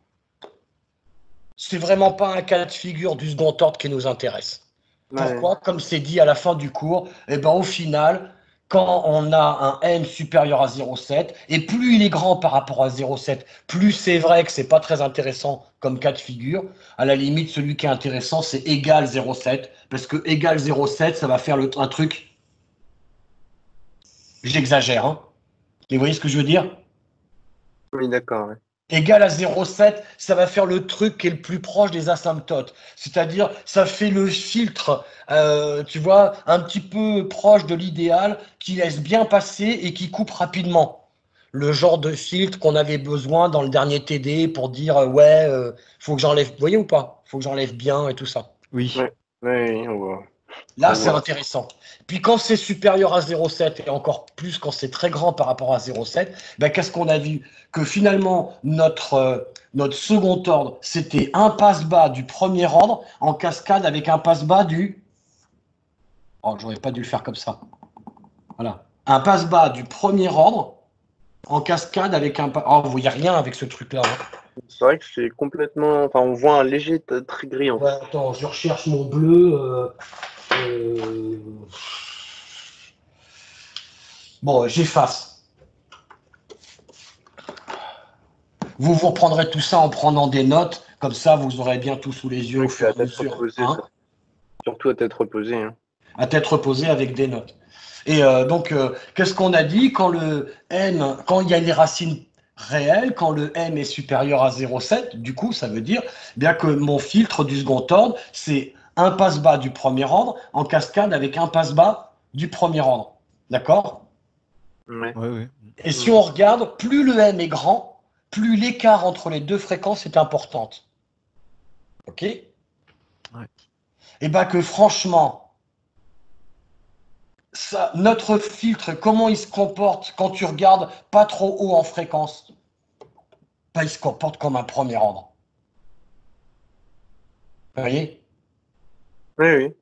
C'est vraiment pas un cas de figure du second ordre qui nous intéresse. Ouais. Pourquoi? Comme c'est dit à la fin du cours, eh ben, au final, quand on a un n supérieur à 0,7, et plus il est grand par rapport à 0,7, plus c'est vrai que c'est pas très intéressant comme cas de figure. À la limite, celui qui est intéressant, c'est égal 0,7, parce que égal 0,7, ça va faire un truc. J'exagère, hein. Mais vous voyez ce que je veux dire? Oui, d'accord. Ouais. Égal à 0,7, ça va faire le truc qui est le plus proche des asymptotes. C'est-à-dire, ça fait le filtre, tu vois, un petit peu proche de l'idéal, qui laisse bien passer et qui coupe rapidement. Le genre de filtre qu'on avait besoin dans le dernier TD pour dire, ouais, faut que j'enlève, vous voyez ou pas? Faut que j'enlève bien et tout ça. Oui. Ouais. Oui, on voit. Là, On c'est voit. intéressant. Puis quand c'est supérieur à 0,7 et encore plus quand c'est très grand par rapport à 0,7, ben, qu'est-ce qu'on a vu? Que finalement, notre second ordre, c'était un passe-bas du premier ordre en cascade avec un passe-bas du... Oh, j'aurais pas dû le faire comme ça. Voilà. Un passe-bas du premier ordre en cascade avec un... Oh, vous voyez rien avec ce truc-là. Hein. C'est vrai que c'est complètement. Enfin, on voit un léger trait gris en fait. Ouais, attends, je recherche mon bleu. Bon, j'efface. Vous reprendrez tout ça en prenant des notes, comme ça vous aurez bien tout sous les yeux au Oui, fur à et à tête mesure. reposée, Hein, ça. Surtout à tête reposée. Hein. à tête reposée avec des notes. Et donc, qu'est-ce qu'on a dit quand le n, quand il y a les racines réelles, quand le m est supérieur à 0,7, du coup, ça veut dire bien que mon filtre du second ordre, c'est un passe-bas du premier ordre en cascade avec un passe-bas du premier ordre. D'accord? Ouais. Ouais, ouais. Et si on regarde, plus le m est grand, plus l'écart entre les deux fréquences est importante. OK? Et bien que franchement, ça, notre filtre, comment il se comporte quand tu regardes pas trop haut en fréquence? Ben, il se comporte comme un premier ordre. Vous voyez? Oui, oui.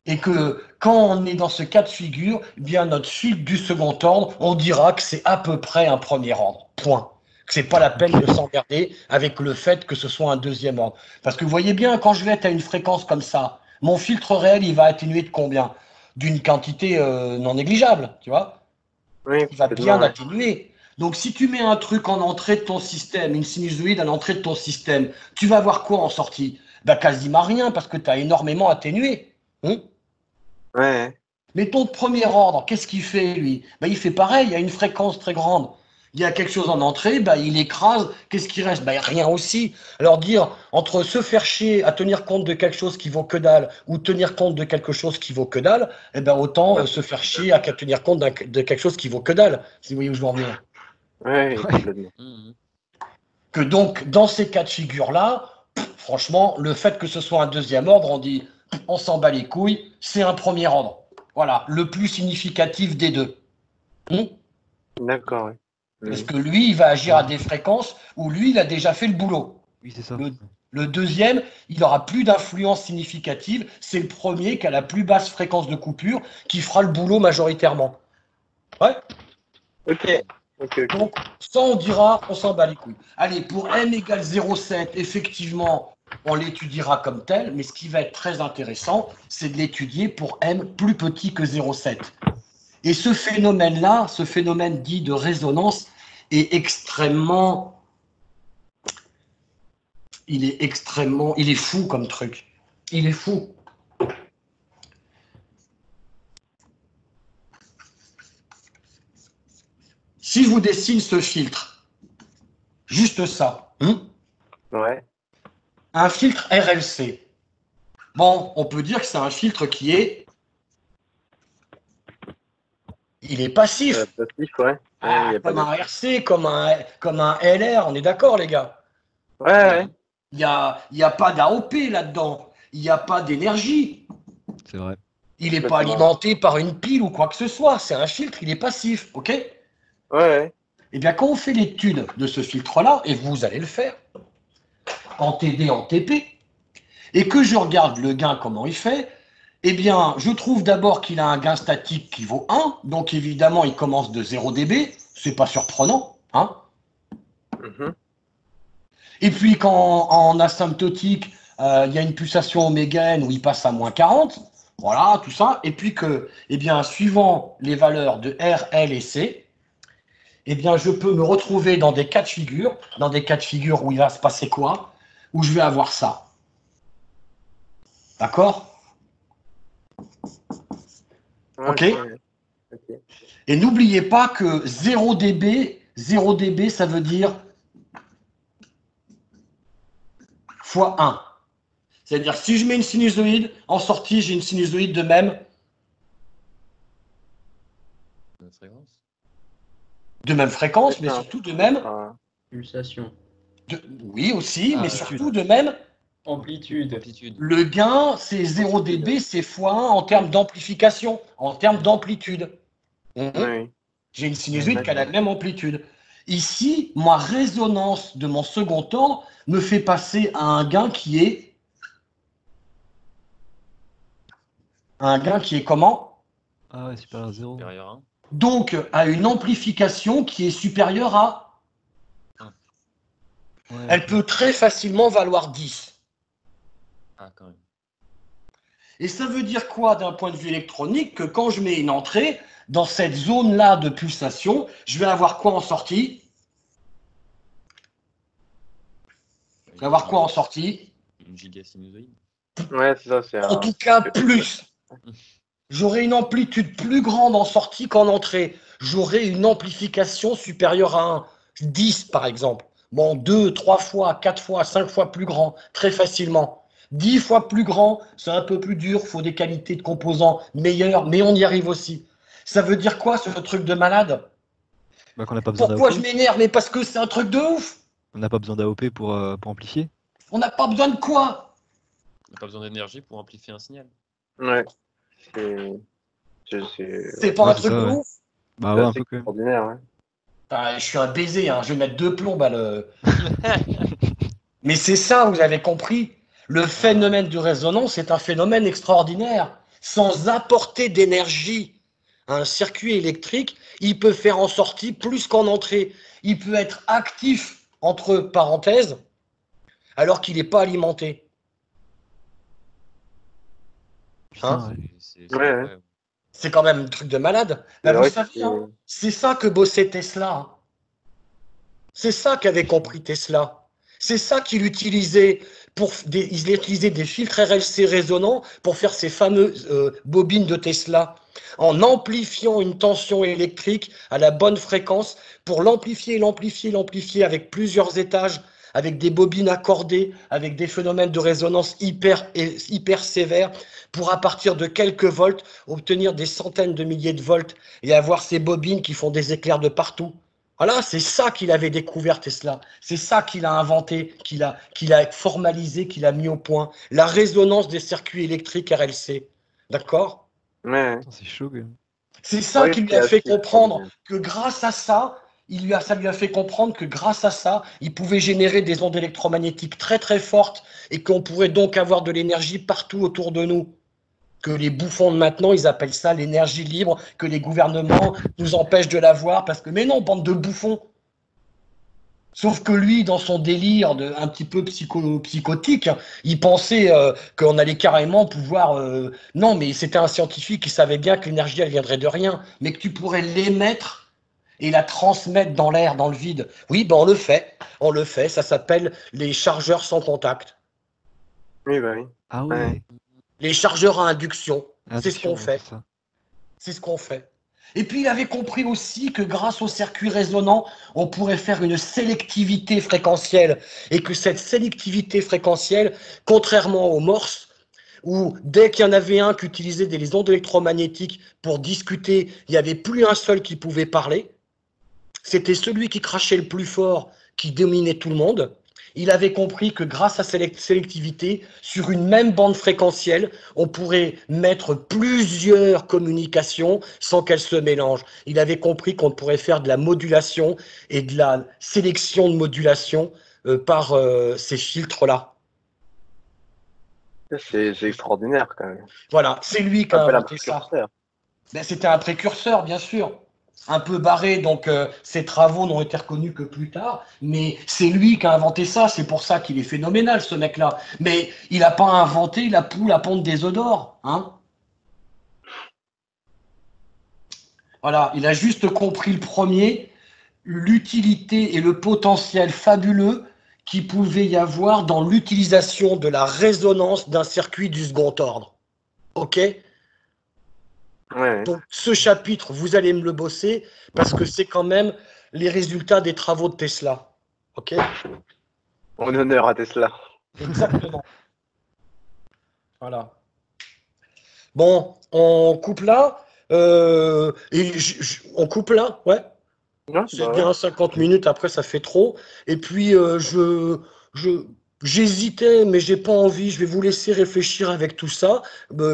Et que quand on est dans ce cas de figure, eh bien notre filtre du second ordre, on dira que c'est à peu près un premier ordre. Point. Que c'est pas la peine de s'emmerder avec le fait que ce soit un deuxième ordre. Parce que vous voyez bien, quand je vais être à une fréquence comme ça, mon filtre réel, il va atténuer de combien? D'une quantité non négligeable, tu vois? Oui, Il va complètement, bien ouais. atténuer. Donc si tu mets un truc en entrée de ton système, une sinusoïde à l'entrée de ton système, tu vas voir quoi en sortie? Ben, quasiment rien, parce que tu as énormément atténué. Ouais. Mais ton premier ordre, qu'est-ce qu'il fait, lui? Ben, il fait pareil, il y a une fréquence très grande. Il y a quelque chose en entrée, ben, il écrase. Qu'est-ce qui reste? Ben, rien aussi. Alors dire, entre se faire chier à tenir compte de quelque chose qui vaut que dalle ou tenir compte de quelque chose qui vaut que dalle, eh ben, autant se faire chier à tenir compte de quelque chose qui vaut que dalle, si vous voyez où je veux en venir. Ouais, complètement. Que donc, dans ces cas de figure-là, franchement, le fait que ce soit un deuxième ordre, on dit, on s'en bat les couilles, c'est un premier ordre. Voilà, le plus significatif des deux. D'accord, ouais. Parce que lui, il va agir à des fréquences où lui, il a déjà fait le boulot. Oui, c'est ça. Le deuxième, il n'aura plus d'influence significative. C'est le premier qui a la plus basse fréquence de coupure qui fera le boulot majoritairement. Ouais. Ok. Donc, ça, on dira, on s'en bat les couilles. Allez, pour m égale 0,7, effectivement, on l'étudiera comme tel, mais ce qui va être très intéressant, c'est de l'étudier pour m plus petit que 0,7. Et ce phénomène-là, ce phénomène dit de résonance, est extrêmement... Il est fou comme truc. Il est fou. Si je vous dessine ce filtre, juste ça, Ouais. un filtre RLC. Bon, on peut dire que c'est un filtre qui est... Il est passif. Passif, ouais. Ah, Il y a pas comme de- un RC, comme un LR, on est d'accord, les gars? Ouais. Il n'y a pas d'AOP là-dedans. Il n'y a pas d'énergie. C'est vrai. Il n'est pas Complètement. alimenté par une pile ou quoi que ce soit. C'est un filtre, il est passif. OK? Ouais. Eh bien, quand on fait l'étude de ce filtre-là, et vous allez le faire, en TD, en TP, et que je regarde le gain, comment il fait, eh bien, je trouve d'abord qu'il a un gain statique qui vaut 1, donc évidemment, il commence de 0 dB, c'est pas surprenant, hein. Mhm. Et puis, quand en asymptotique, il y a une pulsation oméga n où il passe à moins 40, voilà, tout ça, et puis que, eh bien, suivant les valeurs de R, L et C, eh bien, je peux me retrouver dans des cas de figure où il va se passer quoi? Où je vais avoir ça. D'accord? Ok. Ok. Et n'oubliez pas que 0 dB, ça veut dire fois 1. C'est-à-dire, si je mets une sinusoïde, en sortie, j'ai une sinusoïde de même fréquence, mais surtout de même... Pulsation. Oui, aussi, mais amplitude. surtout de même... Amplitude. Le gain, c'est 0 dB, c'est fois 1 en termes d'amplification, en termes d'amplitude. Oui. J'ai une sinusoïde qui a la même amplitude. Ici, ma résonance de mon second ordre me fait passer à un gain qui est... Un gain qui est comment? Ah ouais, supérieur à 0. Supérieur à 1. Donc, à une amplification qui est supérieure à... Ouais, Elle peut très facilement valoir 10. Ah, quand même. Et ça veut dire quoi d'un point de vue électronique? Que quand je mets une entrée, dans cette zone-là de pulsation, je vais avoir quoi en sortie? Je vais avoir quoi en sortie? Une gigasinusoïde. Ouais, c'est ça. C'est En tout cas, plus. J'aurai une amplitude plus grande en sortie qu'en entrée. J'aurai une amplification supérieure à 1. 10 par exemple. Bon, 2, 3 fois, 4 fois, 5 fois plus grand, très facilement. 10 fois plus grand, c'est un peu plus dur, il faut des qualités de composants meilleures, mais on y arrive aussi. Ça veut dire quoi ce truc de malade? Bah, qu'on n'a pas besoin Pourquoi d'AOP. je m'énerve? Mais parce que c'est un truc de ouf. On n'a pas besoin d'AOP pour amplifier. On n'a pas besoin de quoi? On n'a pas besoin d'énergie pour amplifier un signal. Ouais. C'est pas Ouais, un c'est truc ça, de ouais. ouf. Bah ouais, un c'est peu quand même. extraordinaire. Ouais. Je suis un baiser, hein. Je vais mettre 2 plombes à le. Mais c'est ça, vous avez compris. Le phénomène de résonance est un phénomène extraordinaire. Sans apporter d'énergie à un circuit électrique, il peut faire en sortie plus qu'en entrée. Il peut être actif, entre parenthèses, alors qu'il n'est pas alimenté. Hein? Putain, ouais. C'est Ouais, ouais. incroyable. C'est quand même un truc de malade. C'est Vous vrai savez, que hein, c'est ça que bossait Tesla. Hein. C'est ça qu'avait compris Tesla. C'est ça qu'il utilisait il utilisait des filtres RLC résonants pour faire ces fameuses bobines de Tesla, en amplifiant une tension électrique à la bonne fréquence pour l'amplifier, l'amplifier, l'amplifier avec plusieurs étages, avec des bobines accordées, avec des phénomènes de résonance hyper sévères, pour à partir de quelques volts obtenir des centaines de milliers de volts et avoir ces bobines qui font des éclairs de partout. Voilà, c'est ça qu'il avait découvert, Tesla. C'est ça qu'il a inventé, qu'il a formalisé, qu'il a mis au point. La résonance des circuits électriques RLC. D'accord? ouais. Putain, c'est chaud quand même. C'est ça Ouais, qui lui c'est a fait assez comprendre extraordinaire. que grâce à ça, ça lui a fait comprendre que grâce à ça, il pouvait générer des ondes électromagnétiques très très fortes et qu'on pourrait donc avoir de l'énergie partout autour de nous. Que les bouffons de maintenant, ils appellent ça l'énergie libre, que les gouvernements nous empêchent de l'avoir, parce que, mais non, bande de bouffons. Sauf que lui, dans son délire un petit peu psychotique, il pensait qu'on allait carrément pouvoir... Non, mais c'était un scientifique qui savait bien que l'énergie, elle viendrait de rien, mais que tu pourrais l'émettre et la transmettre dans l'air, dans le vide. Oui, ben on le fait, ça s'appelle les chargeurs sans contact. Oui, bah oui. Ah ouais. Les chargeurs à induction, c'est ce Induction, qu'on ouais, fait. c'est ça. C'est ce qu'on fait. Et puis il avait compris aussi que grâce au circuit résonant, on pourrait faire une sélectivité fréquentielle. Et que cette sélectivité fréquentielle, contrairement aux morses, où dès qu'il y en avait un qui utilisait des ondes électromagnétiques pour discuter, il n'y avait plus un seul qui pouvait parler. C'était celui qui crachait le plus fort qui dominait tout le monde. Il avait compris que grâce à cette sélectivité, sur une même bande fréquentielle, on pourrait mettre plusieurs communications sans qu'elles se mélangent. Il avait compris qu'on pourrait faire de la modulation et de la sélection de modulation par ces filtres-là. C'est extraordinaire quand même. Voilà, c'est lui qui a Un peu la inventé ça. précurseur. Ben, c'était un précurseur, bien sûr. Un peu barré, donc ses travaux n'ont été reconnus que plus tard, mais c'est lui qui a inventé ça, c'est pour ça qu'il est phénoménal, ce mec-là. Mais il n'a pas inventé la poule à pondre des œufs d'or, hein. Voilà, il a juste compris le premier, l'utilité et le potentiel fabuleux qu'il pouvait y avoir dans l'utilisation de la résonance d'un circuit du second ordre. Ok ? Ouais. Donc, ce chapitre, vous allez me le bosser parce que c'est quand même les résultats des travaux de Tesla. OK? En honneur à Tesla. Exactement. Voilà. Bon, on coupe là. On coupe là, ouais. Ouais, C'est bah bien 50 minutes, après ça fait trop. Et puis, j'hésitais, mais j'ai pas envie. Je vais vous laisser réfléchir avec tout ça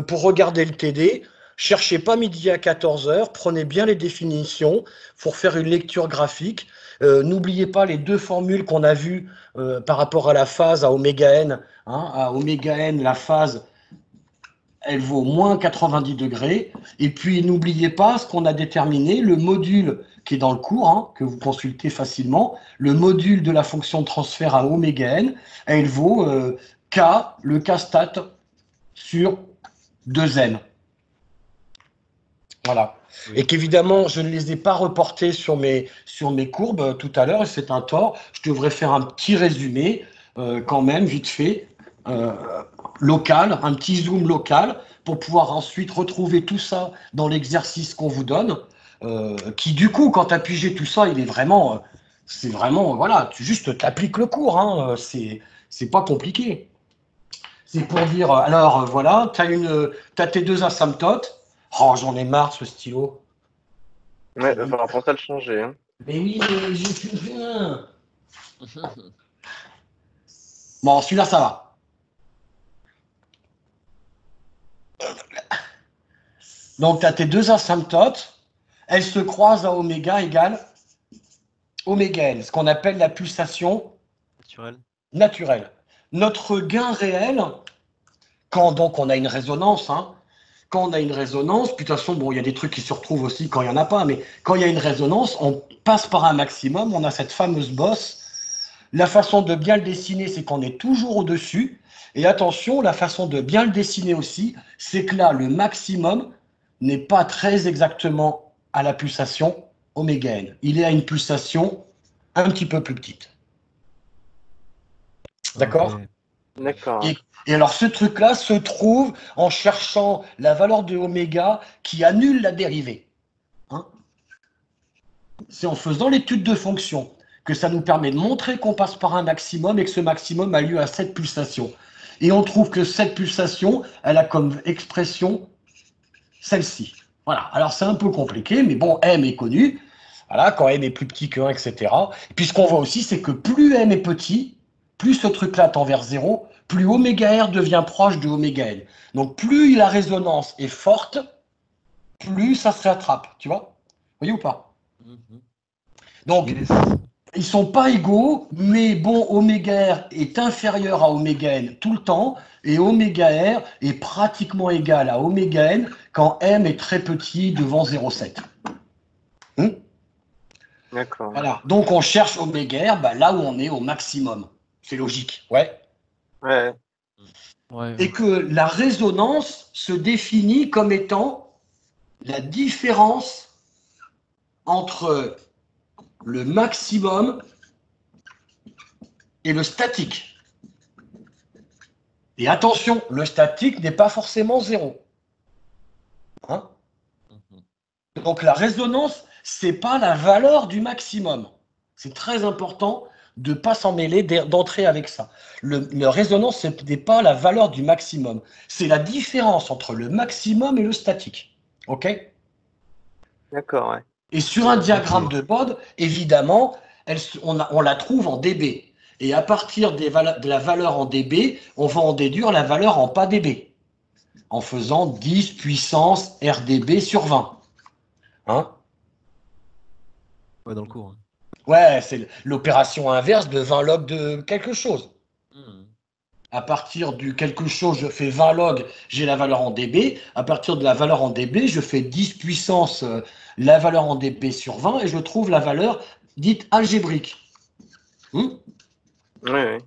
pour regarder le TD. Cherchez pas midi à 14h, prenez bien les définitions pour faire une lecture graphique. N'oubliez pas les deux formules qu'on a vues par rapport à la phase à oméga n. Hein, à oméga n, la phase, elle vaut moins 90 degrés. Et puis, n'oubliez pas ce qu'on a déterminé, le module qui est dans le cours, hein, que vous consultez facilement, le module de la fonction de transfert à oméga n, elle vaut K, le K stat sur 2n. Voilà. Oui. Et qu'évidemment, je ne les ai pas reportés sur mes courbes tout à l'heure, et c'est un tort. Je devrais faire un petit résumé, quand même, vite fait, local, un petit zoom local, pour pouvoir ensuite retrouver tout ça dans l'exercice qu'on vous donne, qui du coup, quand tu as pigé tout ça, il est vraiment, c'est vraiment, voilà, tu juste t'appliques le cours, hein, c'est pas compliqué. C'est pour dire, alors voilà, t'as tes deux asymptotes. Oh, j'en ai marre ce stylo. Ouais, il va falloir penser à le changer. Hein. Mais oui, mais j'ai plus rien. Bon, celui-là, ça va. Donc, tu as tes deux asymptotes, elles se croisent à oméga égale oméga n, ce qu'on appelle la pulsation Naturel. naturelle. Notre gain réel, quand donc on a une résonance, hein, quand on a une résonance, puis de toute façon, bon, il y a des trucs qui se retrouvent aussi quand il n'y en a pas, mais quand il y a une résonance, on passe par un maximum, on a cette fameuse bosse. La façon de bien le dessiner, c'est qu'on est toujours au-dessus. Et attention, la façon de bien le dessiner aussi, c'est que là, le maximum n'est pas très exactement à la pulsation oméga n. Il est à une pulsation un petit peu plus petite. D'accord ? Ok. D'accord. Et alors, ce truc-là se trouve en cherchant la valeur de oméga qui annule la dérivée. Hein ? C'est en faisant l'étude de fonction que ça nous permet de montrer qu'on passe par un maximum et que ce maximum a lieu à cette pulsation. Et on trouve que cette pulsation, elle a comme expression celle-ci. Voilà. Alors, c'est un peu compliqué, mais bon, m est connu. Voilà, quand m est plus petit que 1, etc. Et puis, ce qu'on voit aussi, c'est que plus m est petit, plus ce truc-là tend vers 0, plus oméga r devient proche de oméga n. Donc, plus la résonance est forte, plus ça se rattrape. Tu vois ? Vous voyez ou pas ? Mhm. Donc, Yes. ils ne sont pas égaux, mais bon, oméga r est inférieur à oméga n tout le temps, et oméga r est pratiquement égal à oméga n quand m est très petit devant 0,7. D'accord. Voilà. Donc, on cherche oméga r là où on est au maximum. C'est logique, ouais. Ouais. Ouais. Et que la résonance se définit comme étant la différence entre le maximum et le statique. Et attention, le statique n'est pas forcément 0. Hein ? Mhm. Donc la résonance, c'est pas la valeur du maximum. C'est très important de ne pas s'en mêler, d'entrer avec ça. Le résonance, ce n'est pas la valeur du maximum. C'est la différence entre le maximum et le statique. OK ? D'accord, ouais. Et sur un diagramme de Bode, évidemment, on la trouve en dB. Et à partir de la valeur en dB, on va en déduire la valeur en pas dB, en faisant 10 puissance RdB sur 20. Hein ? Ouais, dans le cours. Hein. Ouais, c'est l'opération inverse de 20 log de quelque chose. Mhm. À partir du quelque chose, je fais 20 log, j'ai la valeur en dB. À partir de la valeur en dB, je fais 10 puissance la valeur en dB sur 20 et je trouve la valeur dite algébrique. Oui, oui.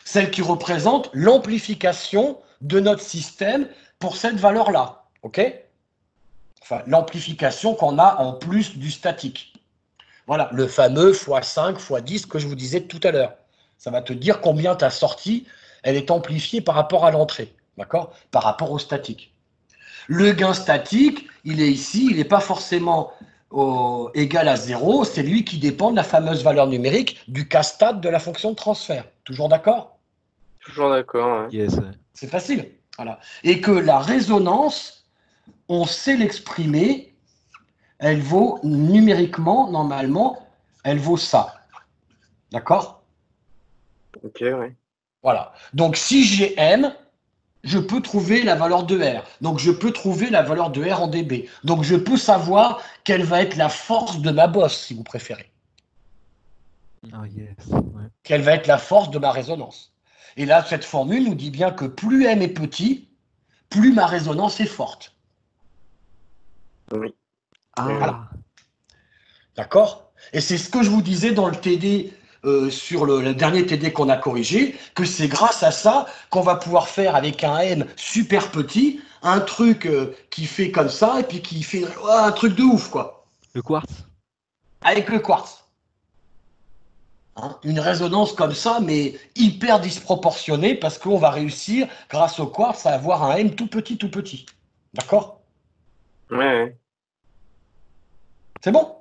Celle qui représente l'amplification de notre système pour cette valeur-là. OK ? Enfin, l'amplification qu'on a en plus du statique. Voilà, le fameux x5, x10 que je vous disais tout à l'heure. Ça va te dire combien ta sortie, elle est amplifiée par rapport à l'entrée. D'accord ? Par rapport au statique. Le gain statique, il est ici, il n'est pas forcément égal à 0, c'est lui qui dépend de la fameuse valeur numérique du K-stat de la fonction de transfert. Toujours d'accord ? Toujours d'accord. Ouais. Yes. Ouais. C'est facile. Voilà. Et que la résonance, on sait l'exprimer, elle vaut numériquement, normalement, elle vaut ça. D'accord ? Ok, ouais. Voilà. Donc si j'ai M, je peux trouver la valeur de R. Donc je peux trouver la valeur de R en dB. Donc je peux savoir quelle va être la force de ma bosse, si vous préférez. Ah, yes. Ouais. Quelle va être la force de ma résonance. Et là, cette formule nous dit bien que plus M est petit, plus ma résonance est forte. Oui. Ah. Voilà. D'accord ? Et c'est ce que je vous disais dans le TD, sur le dernier TD qu'on a corrigé, que c'est grâce à ça qu'on va pouvoir faire avec un M super petit, un truc qui fait comme ça, et puis qui fait un truc de ouf, quoi. Le quartz. Avec le quartz. Hein, une résonance comme ça, mais hyper disproportionnée, parce qu'on va réussir, grâce au quartz, à avoir un M tout petit, tout petit. D'accord ? Ouais, ouais. C'est bon.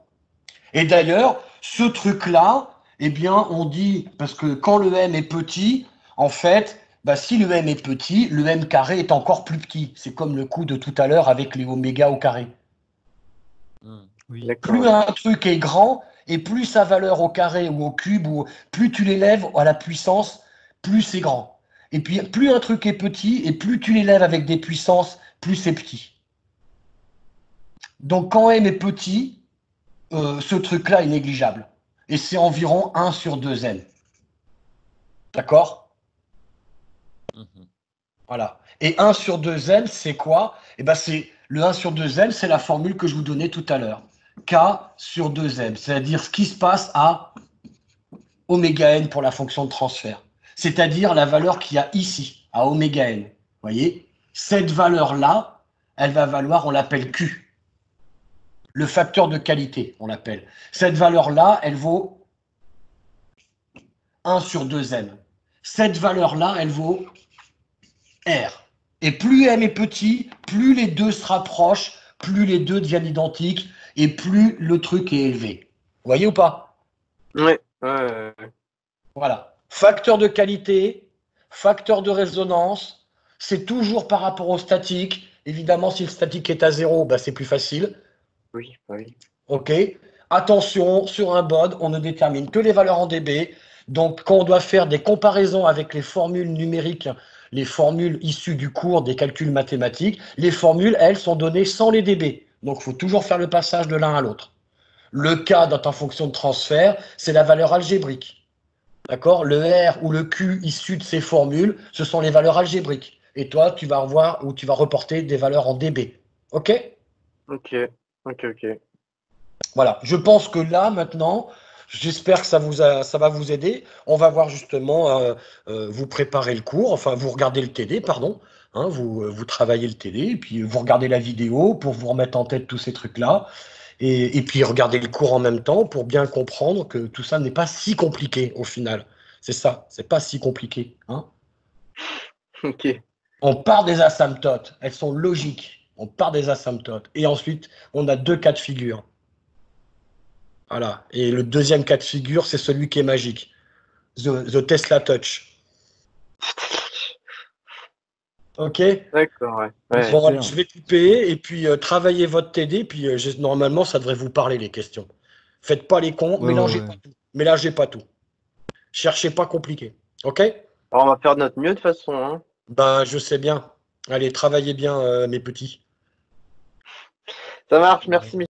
Et d'ailleurs, ce truc-là, eh bien, on dit, parce que quand le M est petit, en fait, si le M est petit, le M carré est encore plus petit. C'est comme le coup de tout à l'heure avec les oméga au carré. Mhm. Oui. D'accord. Plus un truc est grand, et plus sa valeur au carré ou au cube, ou plus tu l'élèves à la puissance, plus c'est grand. Et puis, plus un truc est petit, et plus tu l'élèves avec des puissances, plus c'est petit. Donc, quand m est petit, ce truc-là est négligeable. Et c'est environ 1 sur 2n. D'accord? Mhm. Voilà. Et 1 sur 2n, c'est quoi? Eh ben, le 1 sur 2n, c'est la formule que je vous donnais tout à l'heure. K sur 2m, c'est-à-dire ce qui se passe à oméga n pour la fonction de transfert. C'est-à-dire la valeur qu'il y a ici, à oméga n. Vous voyez? Cette valeur-là, elle va valoir, on l'appelle Q. Le facteur de qualité, on l'appelle. Cette valeur-là, elle vaut 1 sur 2n. Cette valeur-là, elle vaut R. Et plus m est petit, plus les deux se rapprochent, plus les deux deviennent identiques, et plus le truc est élevé. Vous voyez ou pas? Ouais. Voilà. Facteur de qualité, facteur de résonance, c'est toujours par rapport au statique. Évidemment, si le statique est à 0, bah, c'est plus facile. Oui, oui. OK. Attention, sur un BOD, on ne détermine que les valeurs en dB. Donc, quand on doit faire des comparaisons avec les formules numériques, les formules issues du cours des calculs mathématiques, les formules, elles, sont données sans les dB. Donc, il faut toujours faire le passage de l'un à l'autre. Le K dans ta fonction de transfert, c'est la valeur algébrique. D'accord? Le R ou le Q issu de ces formules, ce sont les valeurs algébriques. Et toi, tu vas revoir ou tu vas reporter des valeurs en dB. OK? Ok. Voilà. Je pense que là, maintenant, j'espère que ça va vous aider. On va voir justement, vous préparer le cours, enfin, vous regardez le TD, pardon. Hein, vous travaillez le TD, et puis vous regardez la vidéo pour vous remettre en tête tous ces trucs-là. Et puis regardez le cours en même temps pour bien comprendre que tout ça n'est pas si compliqué au final. C'est ça, c'est pas si compliqué. Hein. Ok. On part des asymptotes, elles sont logiques. On part des asymptotes. Et ensuite, on a deux cas de figure. Voilà. Et le deuxième cas de figure, c'est celui qui est magique. The Tesla Touch. OK? D'accord, ouais. Bon, super. je vais couper et puis travaillez votre TD. Puis normalement, ça devrait vous parler, les questions. Faites pas les cons, Ouais, mélangez ouais. pas tout. Mélangez pas tout. Cherchez pas compliqué. OK? Alors, on va faire de notre mieux de toute façon. Hein. Ben, je sais bien. Allez, travaillez bien, mes petits. Ça marche, merci.